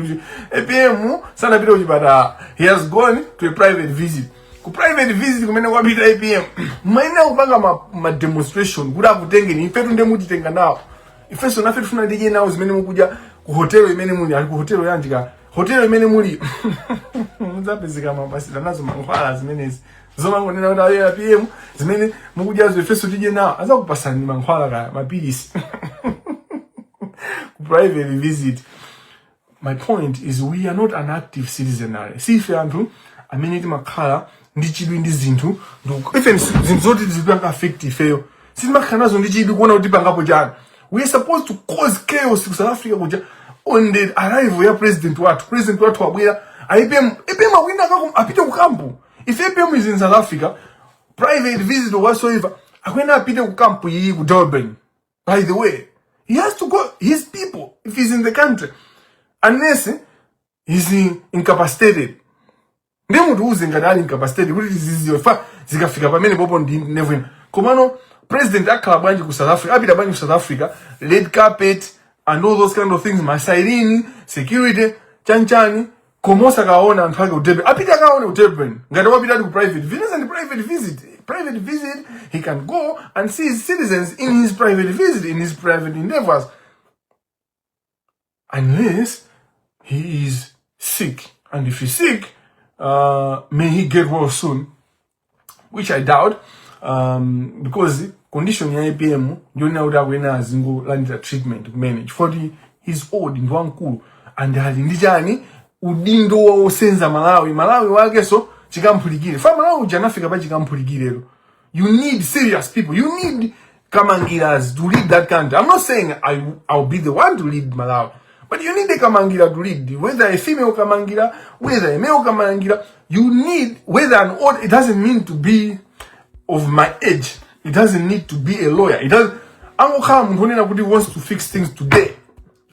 APM sana pita kuchipata. He has gone to a private visit. Ku private visit kumene kwapita APM. Maina kupanga ma demonstration kuda kutengeni ifetu ndemutitenga nawo. Ifeso nafe tufuna ndije nawo zimene mukuja ku hotel imene muli ali ku hotel yanjika. Hotel imene muli. Muzapezeka mabasita nazo mankhwala zimenezi. Zoma ngonena kuti APM zimene mukujazo ifeso tije nawo azakupasani mankhwala ka mapilisi. Private visit. My point is we are not an active citizenry. Sife anthu amene timakhala ndi chidwi ndi zinthu even zinthu zoti zipanga affect ifeyo sizimakhala nazo ndi chidwi kuona kuti pangapo chani. We are supposed to cause chaos ku South Africa kuja on the arrival ya president watu wabwera APM awina apite ku kampu. If APM is in South Africa, private visit or whatsoever, akwena apite ku kampu yi ku Durban. By the way, he has to go his people if he's in the country, unless he's incapacitated. Ndemutu uze ngadali incapacitated kuti ziziyo zikafika pamene popo ndi never. Komano president akhala bwanji ku South Africa, apita bwanji ku South Africa, red carpet and all those kind of things, masairini, security, chanchani, komosa kaona anthu ake utebe. Apita kaone utebe. Ngati wapita ku private visit and private visit, he can go and see his citizens in his private visit, in his private endeavors. Unless he is sick. And if he's sick, may he get well soon, which I doubt, because condition ya APM yona udawena zingo landira treatment manage for he's old in one cool and hali ndijani udindo wa senza Malawi wake so chikampuligire fa Malawi janafika ba chikampuligire. You need serious people, you need kamangiras to lead that country. I'm not saying I'll be the one to lead Malawi, but you need a kamangira to lead, whether a female kamangira, whether a male kamangira. You need, whether an old, it doesn't mean to be of my age. He doesn't need to be a lawyer. He doesn't. He wants to fix things today.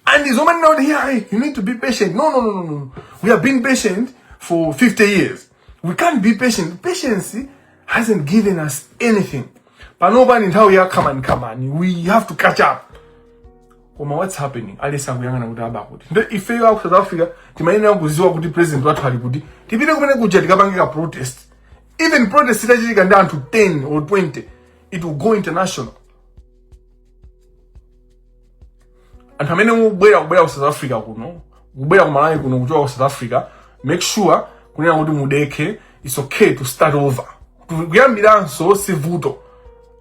And he's already not here. Hey, you need to be patient. No. We have been patient for 50 years. We can't be patient. Patience hasn't given us anything. But nobody in how we are come on. We have to catch up. What's happening? If you are South Africa, the president protest. Even protest can down to 10 or 20. It will go international. And how many where South Africa where South Africa, make sure it's okay to start over. Kuyambira so sivuto.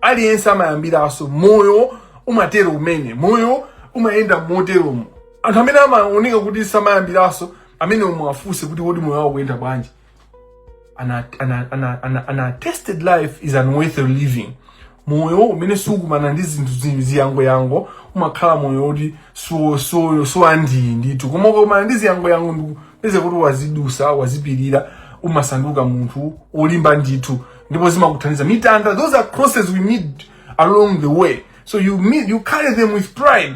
Aliyensa mayambira so moyo umatero umene. Moyo umaenda motero. And how many amaonika kuti samayambira so amene umwafuse kuti wodi moyo wawo wenda bwanji. An tested life is unworthy living. Moyo umene sukumana ndi zinthu ziyango umakhala moyo odi so ndithu koma ukumana ndi ziyango ndu peze kuti wazidusa wazipirira umasanduka munthu olimba ndithu ndipo zimakuthandiza mitanda. Those are crosses we need along the way, so you carry them with pride.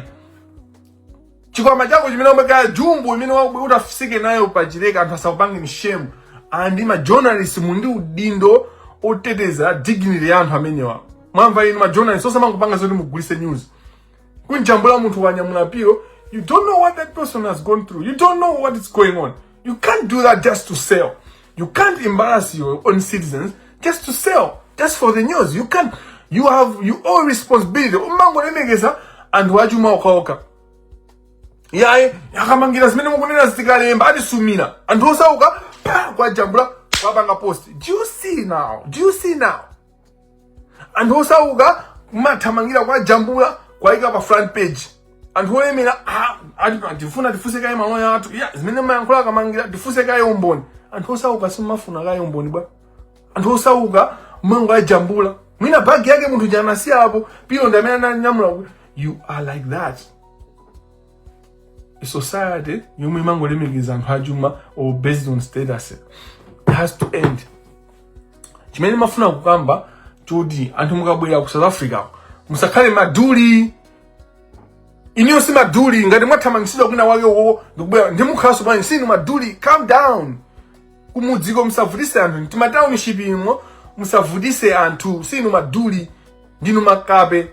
Chikwama chako chimene umakaya jumbo imene utafisike nayo pachileka anthu asakupange shame. And ma journalists mundi udindo oteteza dignity ya anthu amenewa. Mwamva inu ma journalists osamangopanga zoti mugulise news. Kunjambula munthu wanyamula piro, you don't know what that person has gone through. You don't know what is going on. You can't do that just to sell. You can't embarrass your own citizens just to sell, just for the news. You can't. You owe responsibility. Umango lemegeza and wajuma okaoka. Yakamangira zimene mukunena zitikalemba ati sumina. And osauka kwa jambula kwa banga post. Do you see now? And osauka matamangira kwa jambula kwa ika pa front page. And who emina ndifuna difuse kaye mano ya watu. Zimene mayankula kamangira difuse kaye umboni. And osauka simafuna kaye umboni ba. And osauka mango ya jambula. Mwina bagi yake muntu janasi hapo. Pilo ndamena na nyamula. You are like that. A society, you may mango limit and hajuma or based on status. It has to end. Chimeni mafuna kukamba tudi antumukabwera ku South Africa. Musakale maduli. Inyo si maduli ngati mwathamangisidwa kuna wake wo ndikubwera ndimukhaso bwanji sinu maduli. Calm down. Kumudziko musavutise anthu. Timatownship imwo musavutise anthu sinu maduli ndinu makabe.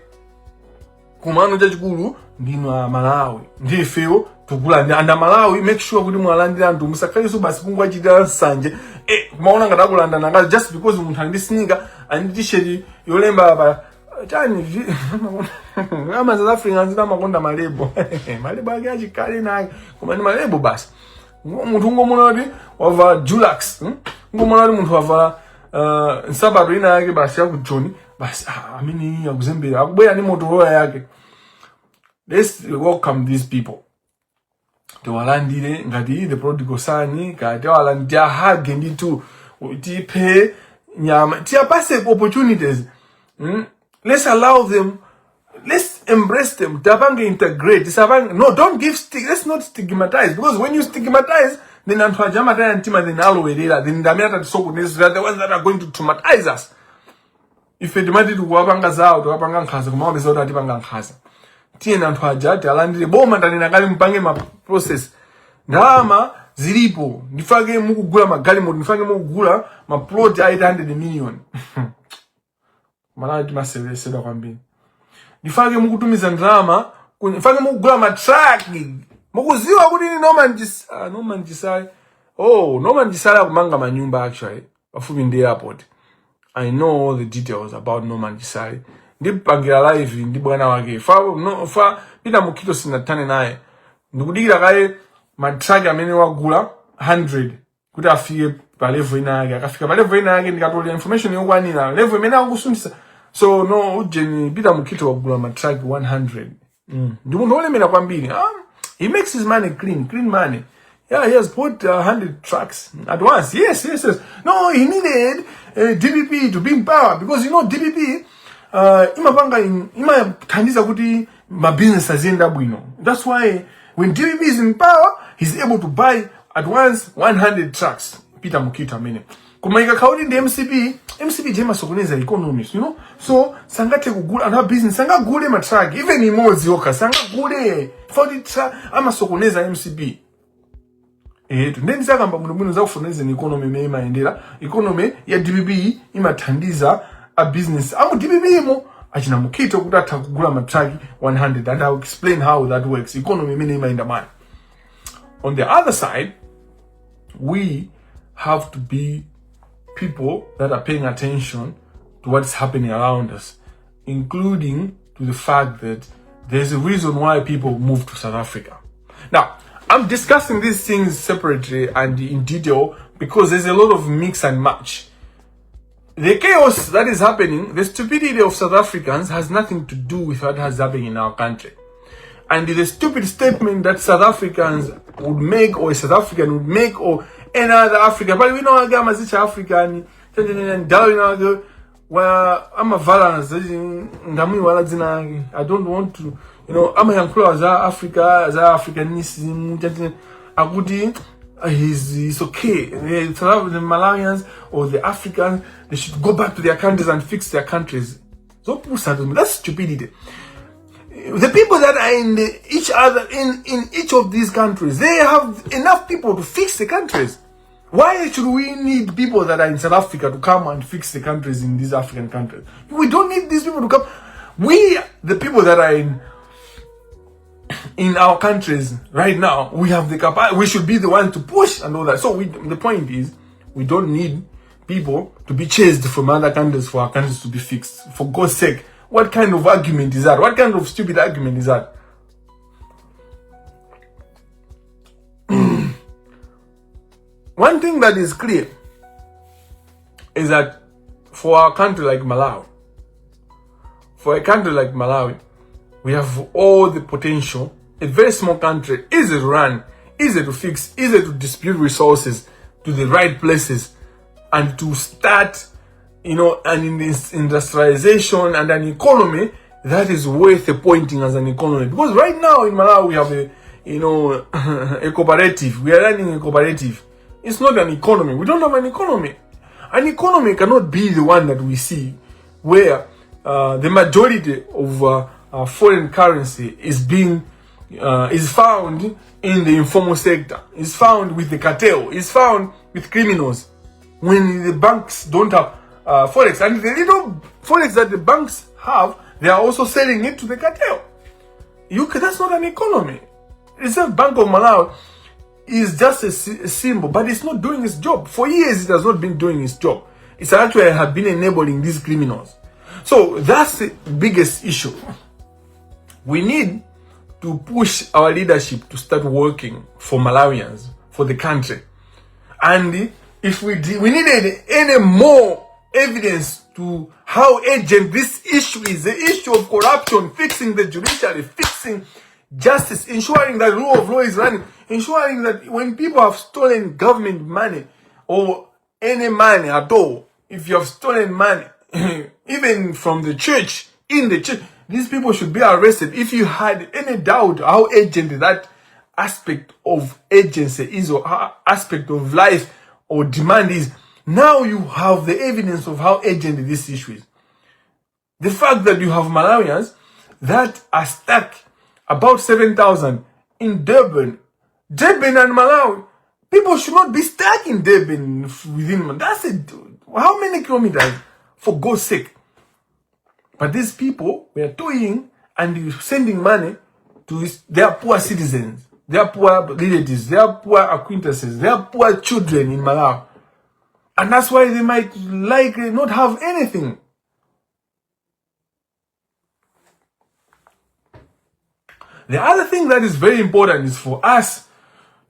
Kumano chachikulu ndinu Malawi. Ndifewo tukula anda Malawi, make sure kuti mwalandira anthu musakaliso basi kungwachitira nsanje. Kumaona ngati akulanda nanga just because munthu andi sneaker and t-shirt yolemba apa tani ama South Africans makonda malebo. Malebo ake achikale nake koma ndi malebo basi. Munthu ngomona kuti wavala Dulax, ngomona kuti munthu wavala nsabato ina yake basi ya kujoni basi amini yakuzembera akubwera ni Motorola yake. Let's welcome these people. Tewalandire ngati the prodigal son kati walandira hage nditu tipe nyama tiapase opportunities. Let's allow them, let's embrace them. Tapange integrate. No, don't give let's not stigmatize, because when you stigmatize then anthu ajamata antima then alowerera then ndameta tisokunezi the ones that are going to traumatize us. If edimati tukuwapanga zawo tukapanga nkhaza kumaona zoti atipanga nkhaza. Tiena anthu ajati alandire boma ndanena kali mpange ma process. Ndalama zilipo. Ndifake mukugula magali moto, ndifake mukugula ma plot 800 million. Malawi timasewesedwa kwambiri. Ndifake mukutumiza ndalama, ndifake mukugula ma truck. Mukuziwa kuti ni Norman Gisali. Oh, Norman Gisali akumanga manyumba actually. Pafupi ndi airport. I know all the details about Norman Gisali. Ndipangira live ndi bwana wake. Fa pita mukito sinatane naye. Ndikudikira kaye matraki amene wagula 100 kuti afike pa level ina yake. Akafika pa level ina yake ndikatola information yokwanira. Level imene akusunisa. So no ujeni pita mukito wagula matraki 100. Ndimuntu olemera kwambiri. He makes his money clean money. Yeah, he has bought 100 trucks at once. Yes. No, he needed DPP to be in power, because you know DPP imathandiza kuti ma business azienda bwino. That's why when DPP is in power, he's able to buy at once 100 trucks. Peter Mukita amene. Kumaika kauli ndi MCP jema sokoneza economies, you know? So, sangate kugula, and business, sanga gule matragi, even imozi yoka, sanga gule, for the ama sokoneza MCP. Then saka mbunu za kufoneza ni economy meima endera, economy ya DBB ima tandiza a business. Amu DBB mo, achina Mukito kutata kugula matragi 100, and I'll explain how that works. Economy meima endamani. On the other side, we have to be people that are paying attention to what's happening around us, including to the fact that there's a reason why people move to South Africa. Now, I'm discussing these things separately and in detail because there's a lot of mix and match. The chaos that is happening, the stupidity of South Africans has nothing to do with what has happened in our country. And the stupid statement that South Africans would make, or a South African would make, or any other African, but we know I'm a African, well, I'm a Valance, I don't want to, you know, I'm a Yanklo as Africa, as Africanism, Agudi, he's okay. The Malawians or the Africans, they should go back to their countries and fix their countries. So that's stupidity. The people that are in each of these countries, they have enough people to fix the countries. Why should we need people that are in South Africa to come and fix the countries in these African countries? We don't need these people to come. We, the people that are in our countries right now, we have the capacity. We should be the ones to push and all that. So the point is, we don't need people to be chased from other countries for our countries to be fixed. For God's sake, what kind of argument is that? What kind of stupid argument is that? One thing that is clear is that for a country like Malawi, we have all the potential. A very small country, easy to run, easy to fix, easy to distribute resources to the right places, and to start, you know, an industrialization and an economy that is worth appointing as an economy. Because right now in Malawi we have a cooperative. We are running a cooperative. It's not an economy. We don't have an economy. An economy cannot be the one that we see, where the majority of foreign currency is found in the informal sector, is found with the cartel, is found with criminals. When the banks don't have forex, and the little forex that the banks have, they are also selling it to the cartel. That's not an economy. Reserve Bank of Malawi is just a symbol, but it's not doing its job. For years, it has not been doing its job. It's actually have been enabling these criminals. So that's the biggest issue. We need to push our leadership to start working for Malawians, for the country. And if we needed any more evidence to how urgent this issue is, the issue of corruption, fixing the judiciary, fixing justice, ensuring that rule of law is running, ensuring that when people have stolen government money or any money at all, if you have stolen money, even from the church, in the church, these people should be arrested. If you had any doubt how urgent that aspect of agency is, or aspect of life or demand is, now you have the evidence of how urgent this issue is. The fact that you have Malawians that are stuck, about 7,000 in Durban and Malawi. People should not be stuck in Durban within. That's it. How many kilometers? For God's sake. But these people were toying and sending money to their poor citizens, their poor relatives, their poor acquaintances, their poor children in Malawi. And that's why they might likely not have anything. The other thing that is very important is for us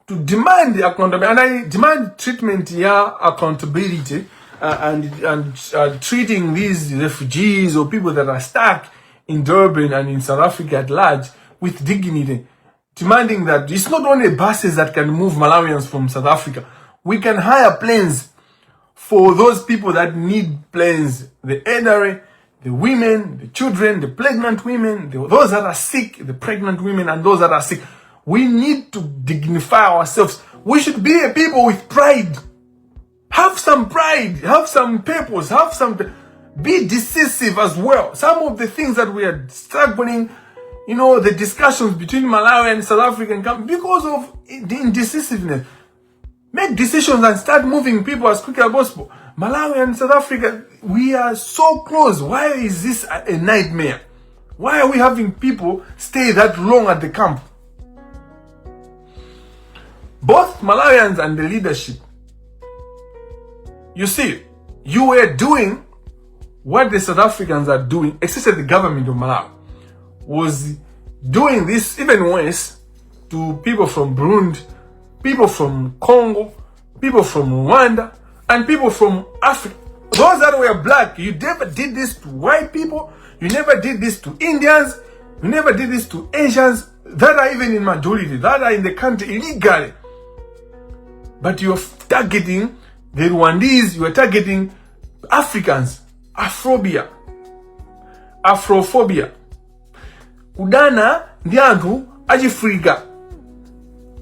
to demand the accountability, and I demand treatment here, accountability, and treating these refugees or people that are stuck in Durban and in South Africa at large with dignity. Demanding that it's not only buses that can move Malawians from South Africa. We can hire planes for those people that need planes, the elderly, the women, the children, the pregnant women, those that are sick, the pregnant women and those that are sick. We need to dignify ourselves. We should be a people with pride. Have some pride, have some purpose, be decisive as well. Some of the things that we are struggling, the discussions between Malawi and South African because of the indecisiveness. Make decisions and start moving people as quickly as possible. Malawi and South Africa, we are so close. Why is this a nightmare? Why are we having people stay that long at the camp? Both Malawians and the leadership, you see, you were doing what the South Africans are doing, especially the government of Malawi, was doing this even worse to people from Burundi, people from Congo, people from Rwanda, and people from Africa. Those that were black, you never did this to white people, you never did this to Indians, you never did this to Asians, that are even in majority, that are in the country illegally. But you're targeting the Rwandese, you are targeting Africans, Afrophobia. Kudana ndi anthu achifrika.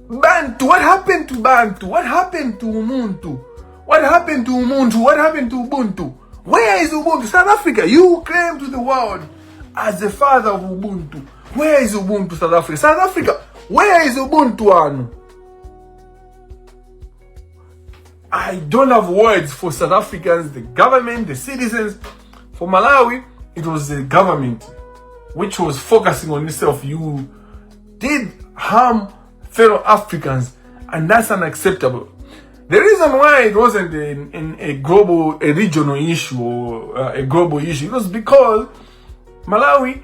Bantu, what happened to Bantu? What happened to Umuntu? What happened to Umuntu? What happened to Ubuntu? Where is Ubuntu? South Africa, you claim to the world as the father of Ubuntu. Where is Ubuntu, South Africa? South Africa, where is Ubuntu anu? I don't have words for South Africans, the government, the citizens. For Malawi, it was the government which was focusing on itself. You did harm fellow Africans, and that's unacceptable. The reason why it wasn't a regional issue or a global issue, it was because Malawi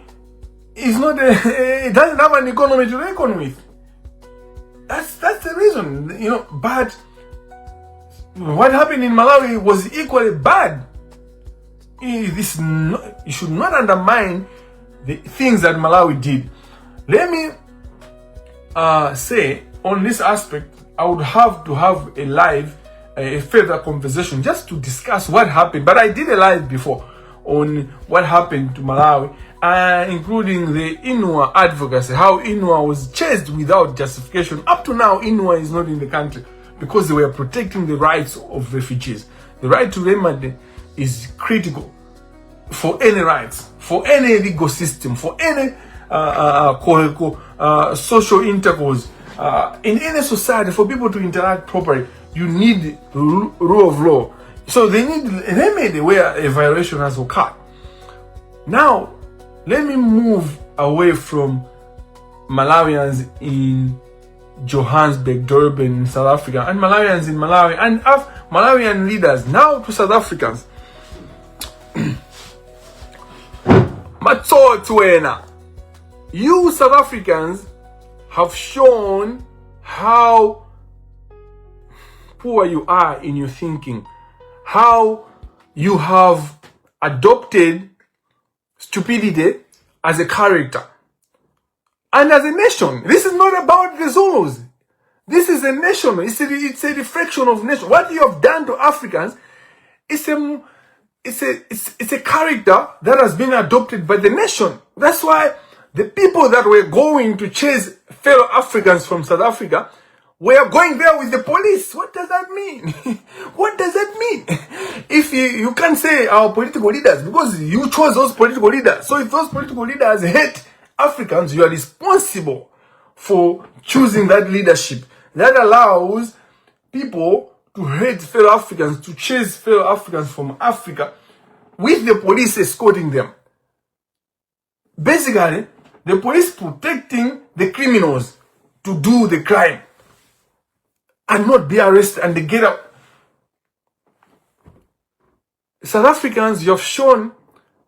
is not it doesn't have an economy to reckon with. That's the reason, But what happened in Malawi was equally bad. You should not undermine the things that Malawi did. Let me say on this aspect, I would have to have a further conversation just to discuss what happened. But I did a live before on what happened to Malawi, including the Inua advocacy, how Inua was chased without justification. Up to now, Inua is not in the country because they were protecting the rights of refugees. The right to remedy is critical for any rights, for any legal system, for any social intercourse. In any society, for people to interact properly, you need rule of law. So they need a remedy where a violation has occurred. Now, let me move away from Malawians in Johannesburg, Durban, in South Africa, and Malawians in Malawi, and Malawian leaders now to South Africans. You South Africans have shown how poor you are in your thinking, how you have adopted stupidity as a character. And as a nation, this is not about the Zulus. This is a nation. It's a reflection of nation. What you have done to Africans is a character that has been adopted by the nation. That's why the people that were going to chase fellow Africans from South Africa were going there with the police. What does that mean? What does that mean? If you can't say our political leaders, because you chose those political leaders. So if those political leaders hate Africans, you are responsible for choosing that leadership that allows people to hate fellow Africans, to chase fellow Africans from Africa with the police escorting them. Basically, the police protecting the criminals to do the crime and not be arrested and they get out. South Africans, you have shown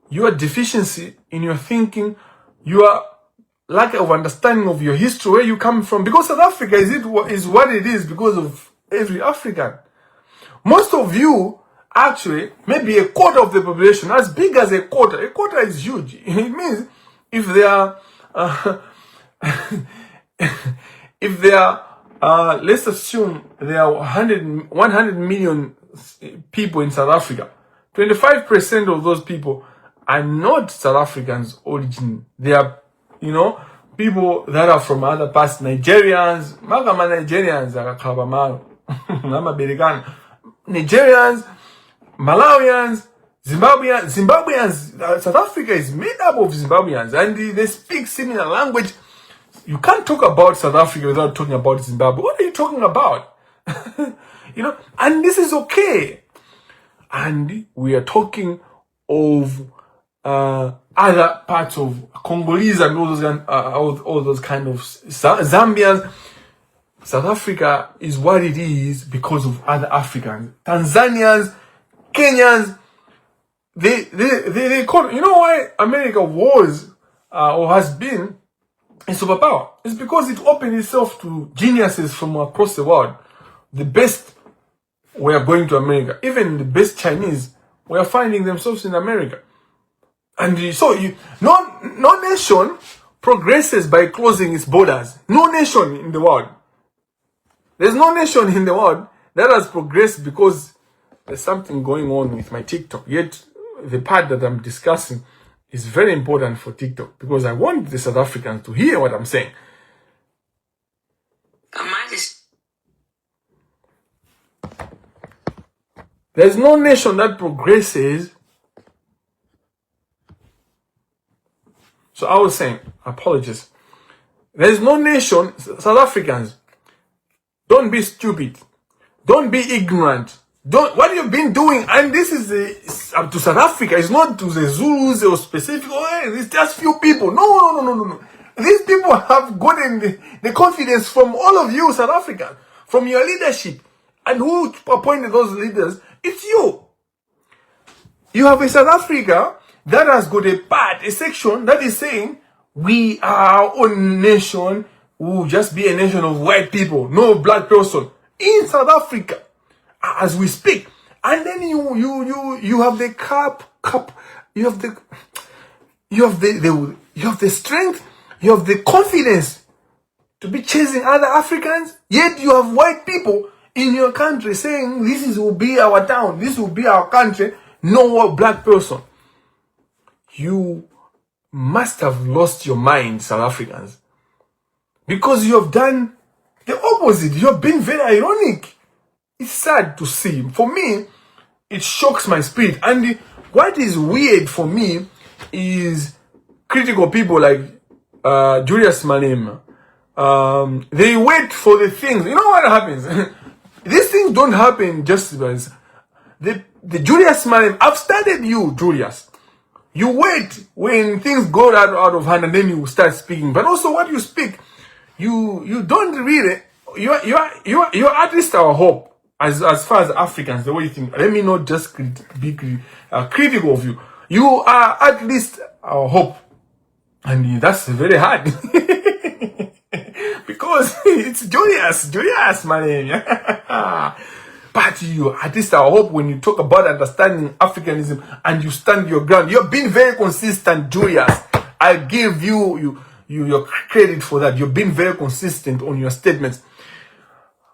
your deficiency in your thinking, your lack of understanding of your history, where you come from. Because South Africa is what it is because of every African. Most of you, actually, maybe a quarter of the population, as big as a quarter is huge. It means if there are, let's assume there are 100 million people in South Africa. 25% of those people are not South Africans origin. They are, people that are from other parts. Nigerians, Nigerians, Malawians, Zimbabweans. South Africa is made up of Zimbabweans, and they speak similar language. You can't talk about South Africa without talking about Zimbabwe. What are you talking about? And this is okay. And we are talking of other parts of Congolese and all those kind of Zambians. South Africa is what it is because of other Africans, Tanzanians, Kenyans. They call. You know why America was or has been a superpower? It's because it opened itself to geniuses from across the world. The best were going to America. Even the best Chinese were finding themselves in America. And so no nation progresses by closing its borders. No nation in the world. There's no nation in the world that has progressed because there's something going on with my TikTok. Yet the part that I'm discussing is very important for TikTok because I want the South Africans to hear what I'm saying. There's no nation that progresses. So I was saying, apologies. There's no nation, South Africans, don't be stupid. Don't be ignorant. What you've been doing, and this is up to South Africa, it's not to the Zulus or specific, it's just few people. No. These people have gotten the confidence from all of you, South Africans, from your leadership. And who appointed those leaders? It's you. You have a South Africa that has got a section that is saying, we are our own nation, we'll just be a nation of white people, no black person. In South Africa, as we speak. And then you have the you have the strength, you have the confidence to be chasing other Africans, yet you have white people in your country saying this will be our town, this will be our country, no black person. You must have lost your mind, South Africans, because you have done the opposite. You have been very ironic. It's sad to see. For me, it shocks my spirit. And what is weird for me is critical people like Julius Malema. They wait for the things. You know what happens? These things don't happen just because the Julius Malema. I've studied you, Julius. You wait when things go out of hand and then you start speaking. But also what you speak, you don't really, you're at least our hope as far as Africans, the way you think. Let me not just be critical of you. You are at least our hope. And that's very hard. Because it's Julius, my name. But you at least I hope when you talk about understanding Africanism and you stand your ground. You've been very consistent, Julius. I give you your credit for that. You've been very consistent on your statements.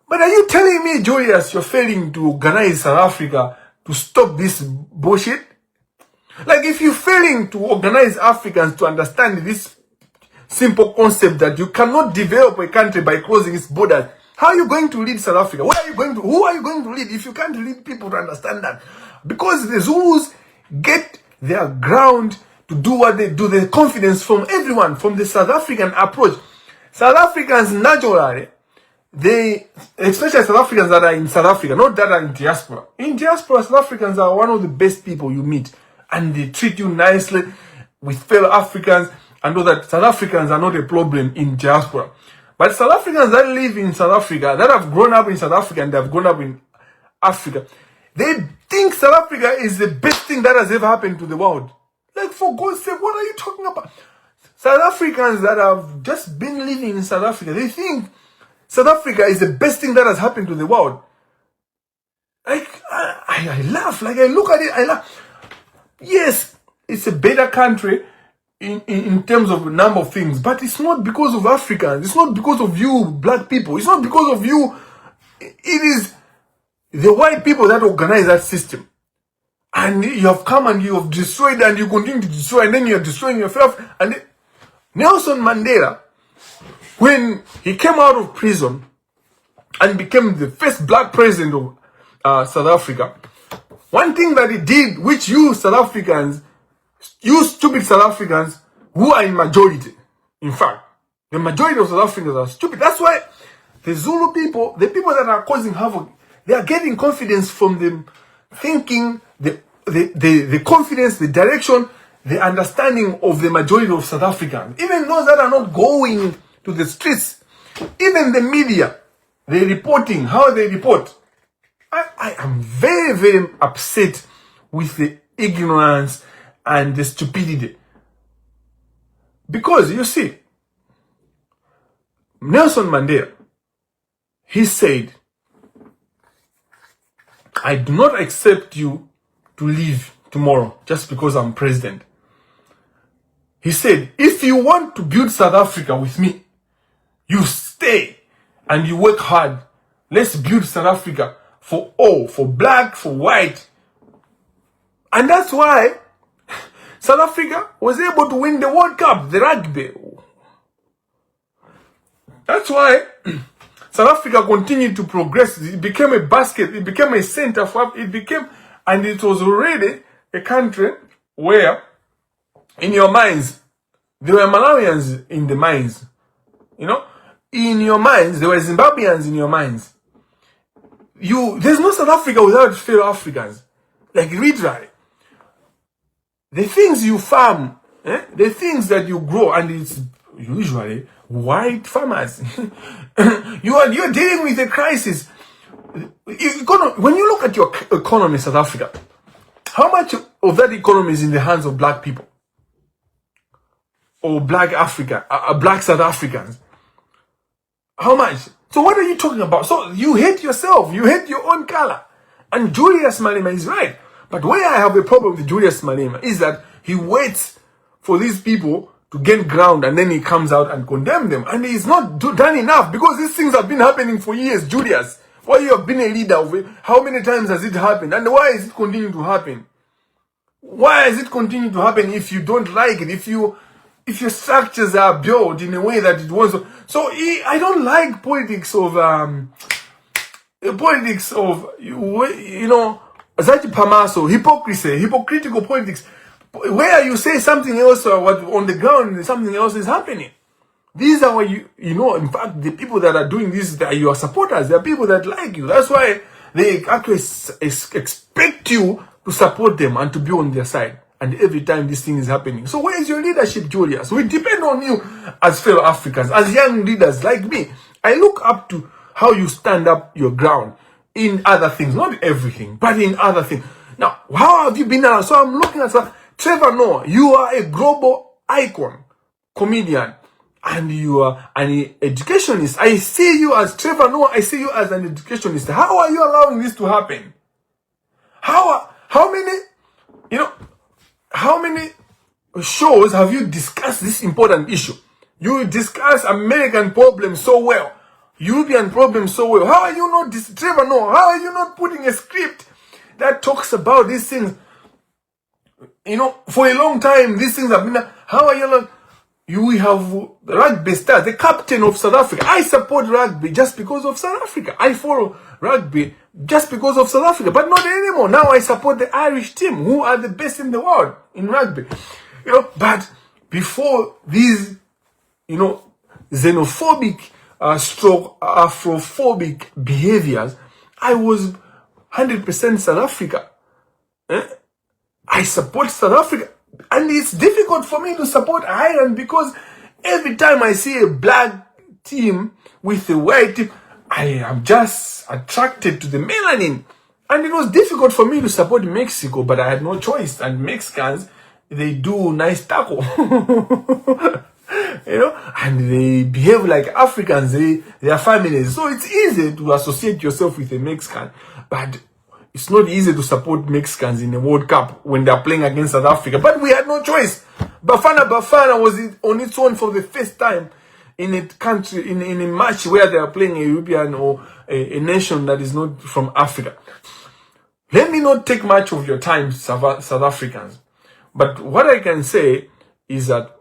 But are you telling me, Julius, you're failing to organize South Africa to stop this bullshit? Like if you're failing to organize Africans to understand this simple concept that you cannot develop a country by closing its borders, how are you going to lead South Africa? Who are you going to lead if you can't lead people to understand that? Because the Zulus get their ground to do what they do, the confidence from everyone, from the South African approach. South Africans naturally, especially South Africans that are in South Africa, not that are in diaspora. In diaspora, South Africans are one of the best people you meet. And they treat you nicely with fellow Africans and know that South Africans are not a problem in diaspora. But South Africans that live in South Africa, that have grown up in South Africa and they have grown up in Africa, they think South Africa is the best thing that has ever happened to the world. Like, for God's sake, what are you talking about? South Africans that have just been living in South Africa, they think South Africa is the best thing that has happened to the world. Like, I laugh. Like, I look at it, I laugh. Yes, it's a better country in terms of a number of things, but it's not because of Africans. It's not because of you, black people. It's not because of you. It is the white people that organize that system. And you have come and you have destroyed and you continue to destroy, and then you're destroying yourself. And Nelson Mandela, when he came out of prison and became the first black president South Africa, one thing that he did, which you South Africans, you stupid South Africans, who are in majority, in fact, the majority of South Africans are stupid. That's why the Zulu people, the people that are causing havoc, they are getting confidence from them thinking, the confidence, the direction, the understanding of the majority of South Africans. Even those that are not going to the streets, even the media, they're reporting how they report. I am very, very upset with the ignorance and the stupidity. Because, you see, Nelson Mandela, he said, I do not accept you to leave tomorrow just because I'm president. He said, if you want to build South Africa with me, you stay and you work hard. Let's build South Africa for all, for black, for white. And that's why South Africa was able to win the World Cup, the rugby. That's why South Africa continued to progress. It became a basket, it became a center for and it was already a country where, in your minds, there were Malawians in the mines. You know, in your minds, there were Zimbabweans in your minds. There's no South Africa without fellow Africans. Like literally. The things you farm, the things that you grow, and it's usually white farmers. You're dealing with a crisis. When you look at your economy, South Africa, how much of that economy is in the hands of black people? Or black Africa, black South Africans? How much? So what are you talking about? So you hate yourself. You hate your own color. And Julius Malema is right. But where I have a problem with Julius Malema is that he waits for these people to gain ground and then he comes out and condemn them. And he's not done enough because these things have been happening for years, Julius. While you have been a leader of it, how many times has it happened? And why is it continuing to happen? Why is it continuing to happen if you don't like it? If your structures are built in a way that it was. So I don't like politics of Zati Pamaso, hypocritical politics, where you say something else or what on the ground something else is happening. These are what in fact, the people that are doing this, they are your supporters. They are people that like you. That's why they actually expect you to support them and to be on their side. And every time this thing is happening. So where is your leadership, Julius? We depend on you as fellow Africans, as young leaders like me. I look up to how you stand up your ground in other things. Not everything, but in other things. Now, how have you been now? So I'm looking at Trevor Noah. You are a global icon, comedian, and you are an educationist. I see you as Trevor Noah. I see you as an educationist. How are you allowing this to happen? How many shows have you discussed this important issue? You discuss American problems so well, European problems so well. How are you not, Trevor Noah, how are you not putting a script that talks about these things? For a long time, these things have been, how are you not? We have rugby stars, the captain of South Africa. I support rugby just because of South Africa. I follow rugby just because of South Africa, but not anymore. Now I support the Irish team, who are the best in the world in rugby. But before these, xenophobic, stroke Afrophobic behaviors, I was 100% South Africa. I support South Africa. And it's difficult for me to support Ireland because every time I see a black team with a white team, I am just attracted to the melanin. And it was difficult for me to support Mexico, but I had no choice. And Mexicans, they do nice taco. And they behave like Africans, they are families. So it's easy to associate yourself with a Mexican. But it's not easy to support Mexicans in the World Cup when they are playing against South Africa. But we had no choice. Bafana was on its own for the first time in a country, in a match where they are playing a European or a nation that is not from Africa. Let me not take much of your time, South Africans. But what I can say is that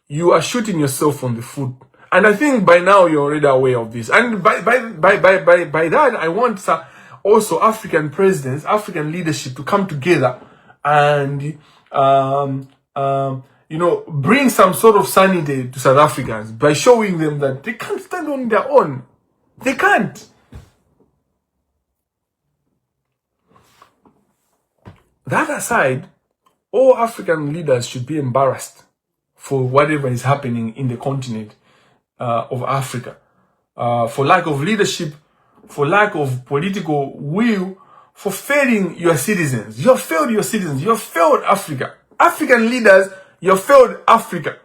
you are shooting yourself on the foot. And I think by now you're already aware of this. And by that, I want also African presidents, African leadership to come together and bring some sort of sanity to South Africans by showing them that they can't stand on their own. They can't. That aside, all African leaders should be embarrassed for whatever is happening in the continent of Africa. For lack of leadership, for lack of political will, for failing your citizens. You have failed your citizens. You have failed Africa. African leaders, you have failed Africa.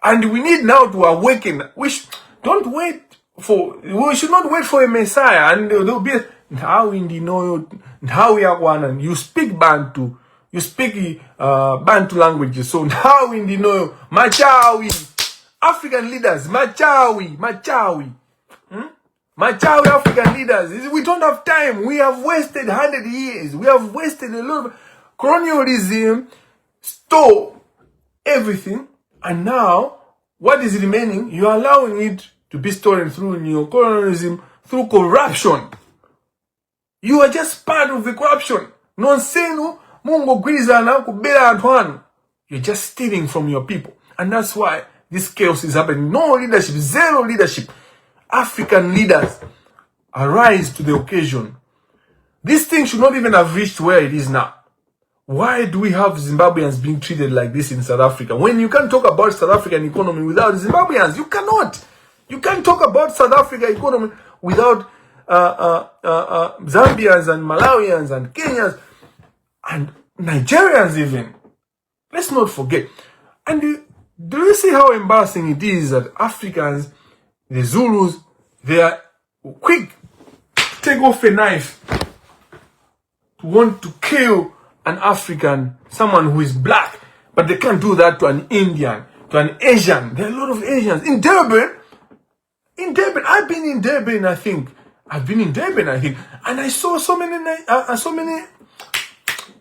And we need now to awaken. We should not wait for a Messiah. And there will be how in the know how we are one, and you speak Bantu. You speak Bantu languages. So now in the know Machawi. African leaders, Machawi. Machawi African leaders. We don't have time. We have wasted 100 years. We have wasted a lot of colonialism, stole everything, and now what is remaining? You are allowing it to be stolen through neocolonialism, through corruption. You are just part of the corruption. Nonsenu mungo gwizana kubela antwanu. You're just stealing from your people. And that's why this chaos is happening. No leadership, zero leadership. African leaders arise to the occasion. This thing should not even have reached where it is now. Why do we have Zimbabweans being treated like this in South Africa? When you can't talk about South African economy without Zimbabweans, you cannot. You can't talk about South Africa economy without Zambians and Malawians and Kenyans and Nigerians even. Let's not forget. And do you see how embarrassing it is that Africans, the Zulus, they are quick to take off a knife to want to kill an African, someone who is black, but they can't do that to an Indian, to an Asian. There are a lot of Asians. In Durban, I've been in Durban, I think. And I saw so many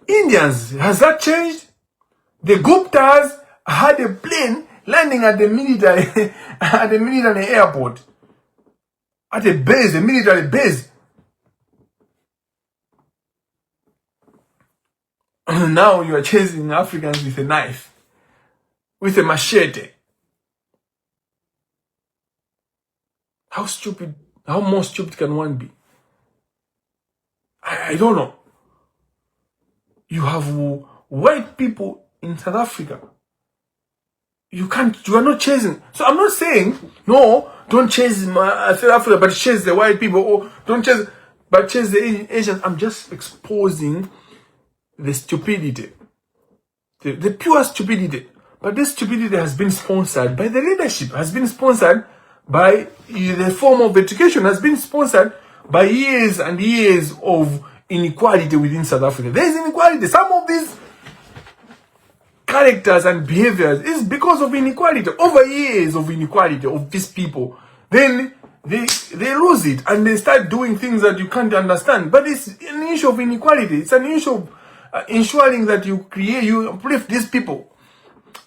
Indians. Has that changed? The Guptas had a plane landing at the military, airport. At a base, a military base. Now you are chasing Africans with a knife, with a machete. How more stupid can one be? I don't know. You have white people in South Africa. You are not chasing. So I'm not saying, no, don't chase South Africa, but chase the white people, or don't chase, but chase the Asians. I'm just exposing the stupidity, the pure stupidity. But this stupidity has been sponsored by the leadership, has been sponsored by the form of education, has been sponsored by years and years of inequality within South Africa. There is inequality. Some of these characters and behaviors is because of inequality, over years of inequality of these people. Then they lose it and they start doing things that you can't understand. But it's an issue of inequality. It's an issue of ensuring that you uplift these people.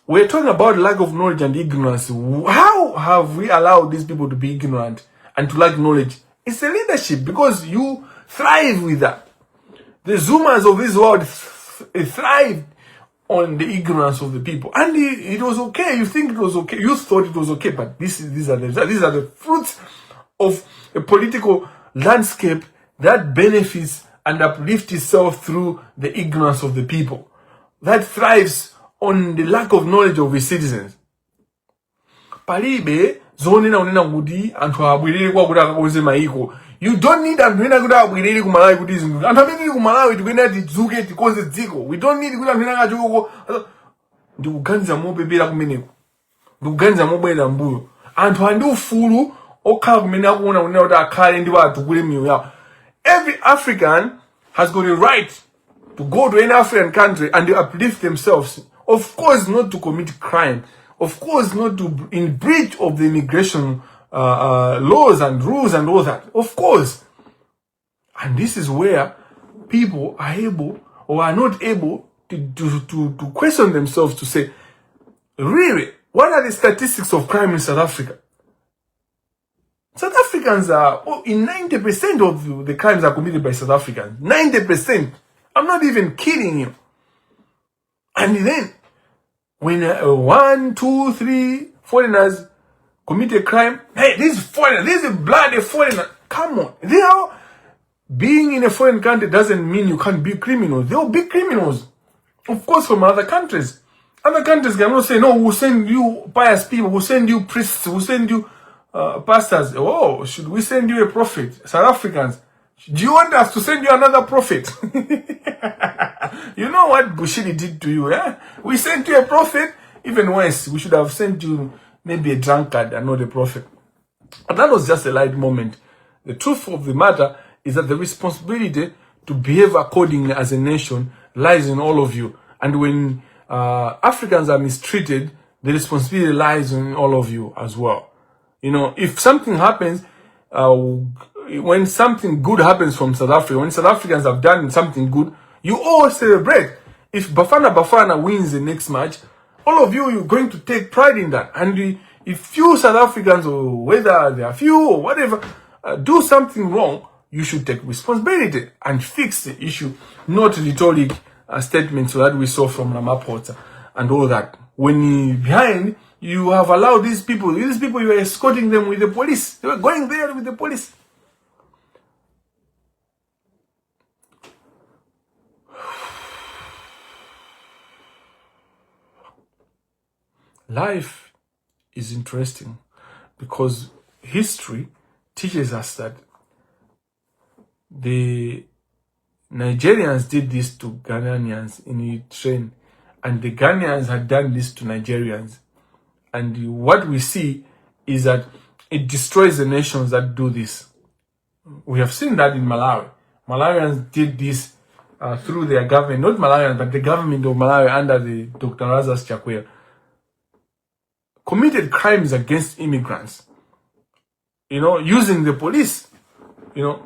We're talking about lack of knowledge and ignorance. How have we allowed these people to be ignorant and to lack knowledge? It's the leadership, because you thrive with that. The Zumas of this world thrived on the ignorance of the people, and it was okay. You think it was okay. You thought it was okay, but these are the fruits of a political landscape that benefits and uplifts itself through the ignorance of the people, that thrives on the lack of knowledge of its citizens. Palibe zone na unena ngudi antu abwirire kwa kuda kakoze maiko. You don't need antu ena kuda abwirire ku Malawi kuti zinthu. Antu amene ku Malawi tikuyenda tidzuke tikoze dziko. We don't need kuti antu ena kachuko. Ndikuganiza mobebera kumeneko. Ndikuganiza mobwera mbuyo. Antu andi ufulu okhala kumene akuona kunena kuti akhale ndi atukule miyo yawo. Every African has got a right to go to any African country and uplift themselves. Of course, not to commit crime. Of course, not to in breach of the immigration laws and rules and all that. Of course. And this is where people are able or are not able to question themselves, to say, really, what are the statistics of crime in South Africa? South Africa Africans are, in 90% of the crimes are committed by South Africans. 90%. I'm not even kidding you. And then, when 1, 2, 3 foreigners commit a crime, hey, this is foreigner, this is bloody foreigner. Come on. Being in a foreign country doesn't mean you can't be criminals. They'll be criminals. Of course, from other countries. Other countries cannot say, no, we'll send you pious people, we'll send you priests, we'll send you pastors. Oh, should we send you a prophet? South Africans, do you want us to send you another prophet? You know what Bushiri did to you, eh? We sent you a prophet. Even worse, we should have sent you maybe a drunkard and not a prophet. But that was just a light moment. The truth of the matter is that the responsibility to behave accordingly as a nation lies in all of you. And when Africans are mistreated, the responsibility lies in all of you as well. You know, if something happens, when something good happens from South Africa, when South Africans have done something good, you all celebrate. If Bafana wins the next match, all of you're going to take pride in that. And if few South Africans, or whether they are few or whatever, do something wrong, you should take responsibility and fix the issue, not rhetoric statements that we saw from Ramaphosa and all that. When behind, you have allowed these people, you were escorting them with the police. They were going there with the police. Life is interesting because history teaches us that the Nigerians did this to Ghanaians in a train, and the Ghanaians had done this to Nigerians. And what we see is that it destroys the nations that do this. We have seen that in Malawi. Malawians did this through their government, not Malawians, but the government of Malawi under the Dr. Razas Chakwera committed crimes against immigrants, you know, using the police, you know.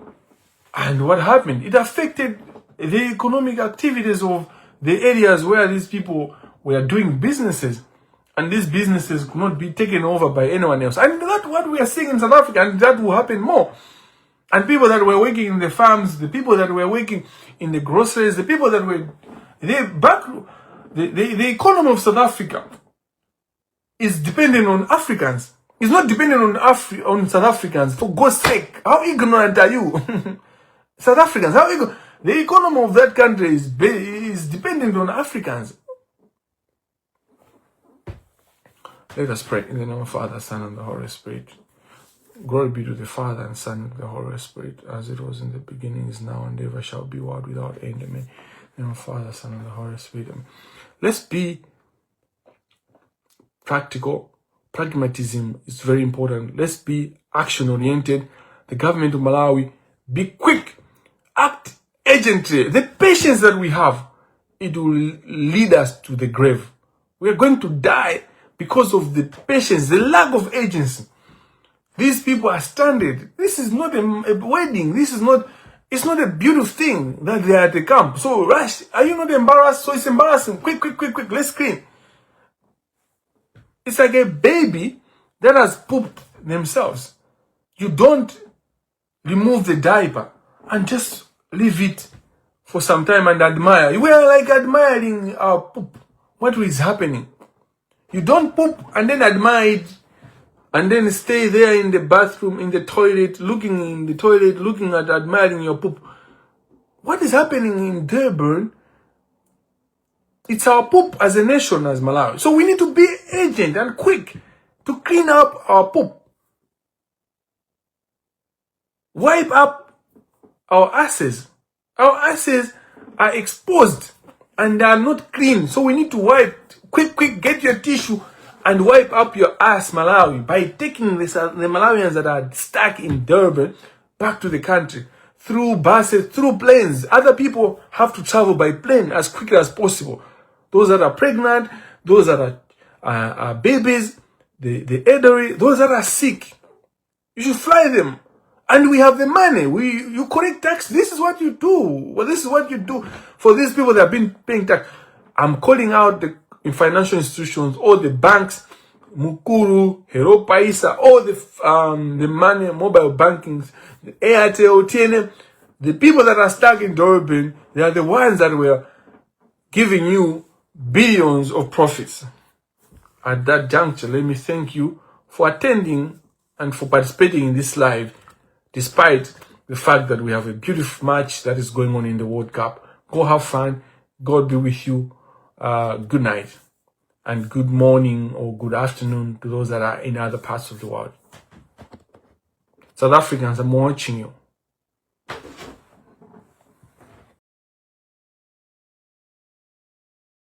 And what happened? It affected the economic activities of the areas where these people were doing businesses. And these businesses could not be taken over by anyone else. And that's what we are seeing in South Africa, and that will happen more. And people that were working in the farms, the people that were working in the groceries, the people that were... The economy of South Africa is dependent on Africans. It's not dependent on South Africans. For God's sake, how ignorant are you? South Africans, the economy of that country is dependent on Africans. Let us pray in the name of Father, Son, and the Holy Spirit. Glory be to the Father, and Son, and the Holy Spirit, as it was in the beginning, is now, and ever shall be, world without end. Amen. In the name of Father, Son, and the Holy Spirit. Amen. Let's be practical. Pragmatism is very important. Let's be action-oriented. The government of Malawi, be quick. Act urgently. The patience that we have, it will lead us to the grave. We are going to die because of the patience, the lack of agency. These people are stranded. This is not a wedding. This is not, it's not a beautiful thing that they are at the camp. So rush. Are you not embarrassed? So it's embarrassing. Quick. Let's scream. It's like a baby that has pooped themselves. You don't remove the diaper and just leave it for some time and admire. We are like admiring our poop. What is happening? You don't poop and then admire it and then stay there in the bathroom, in the toilet, looking at admiring your poop. What is happening in Durban? It's our poop as a nation, as Malawi. So we need to be urgent and quick to clean up our poop. Wipe up our asses. Our asses are exposed and they are not clean. So we need to wipe. Quick, get your tissue and wipe up your ass, Malawi, by taking the Malawians that are stuck in Durban back to the country through buses, through planes. Other people have to travel by plane as quickly as possible. Those that are pregnant, those that are babies, the elderly, those that are sick. You should fly them. And we have the money. You collect tax. This is what you do. Well, this is what you do for these people that have been paying tax. I'm calling out the financial institutions, all the banks, Mukuru, Hero Paisa, all the money, mobile bankings, the Airtel, TNM, the people that are stuck in Durban, they are the ones that were giving you billions of profits. At that juncture, let me thank you for attending and for participating in this live, despite the fact that we have a beautiful match that is going on in the World Cup. Go have fun. God be with you. Good night and good morning or good afternoon to those that are in other parts of the world. South Africans, I'm watching you.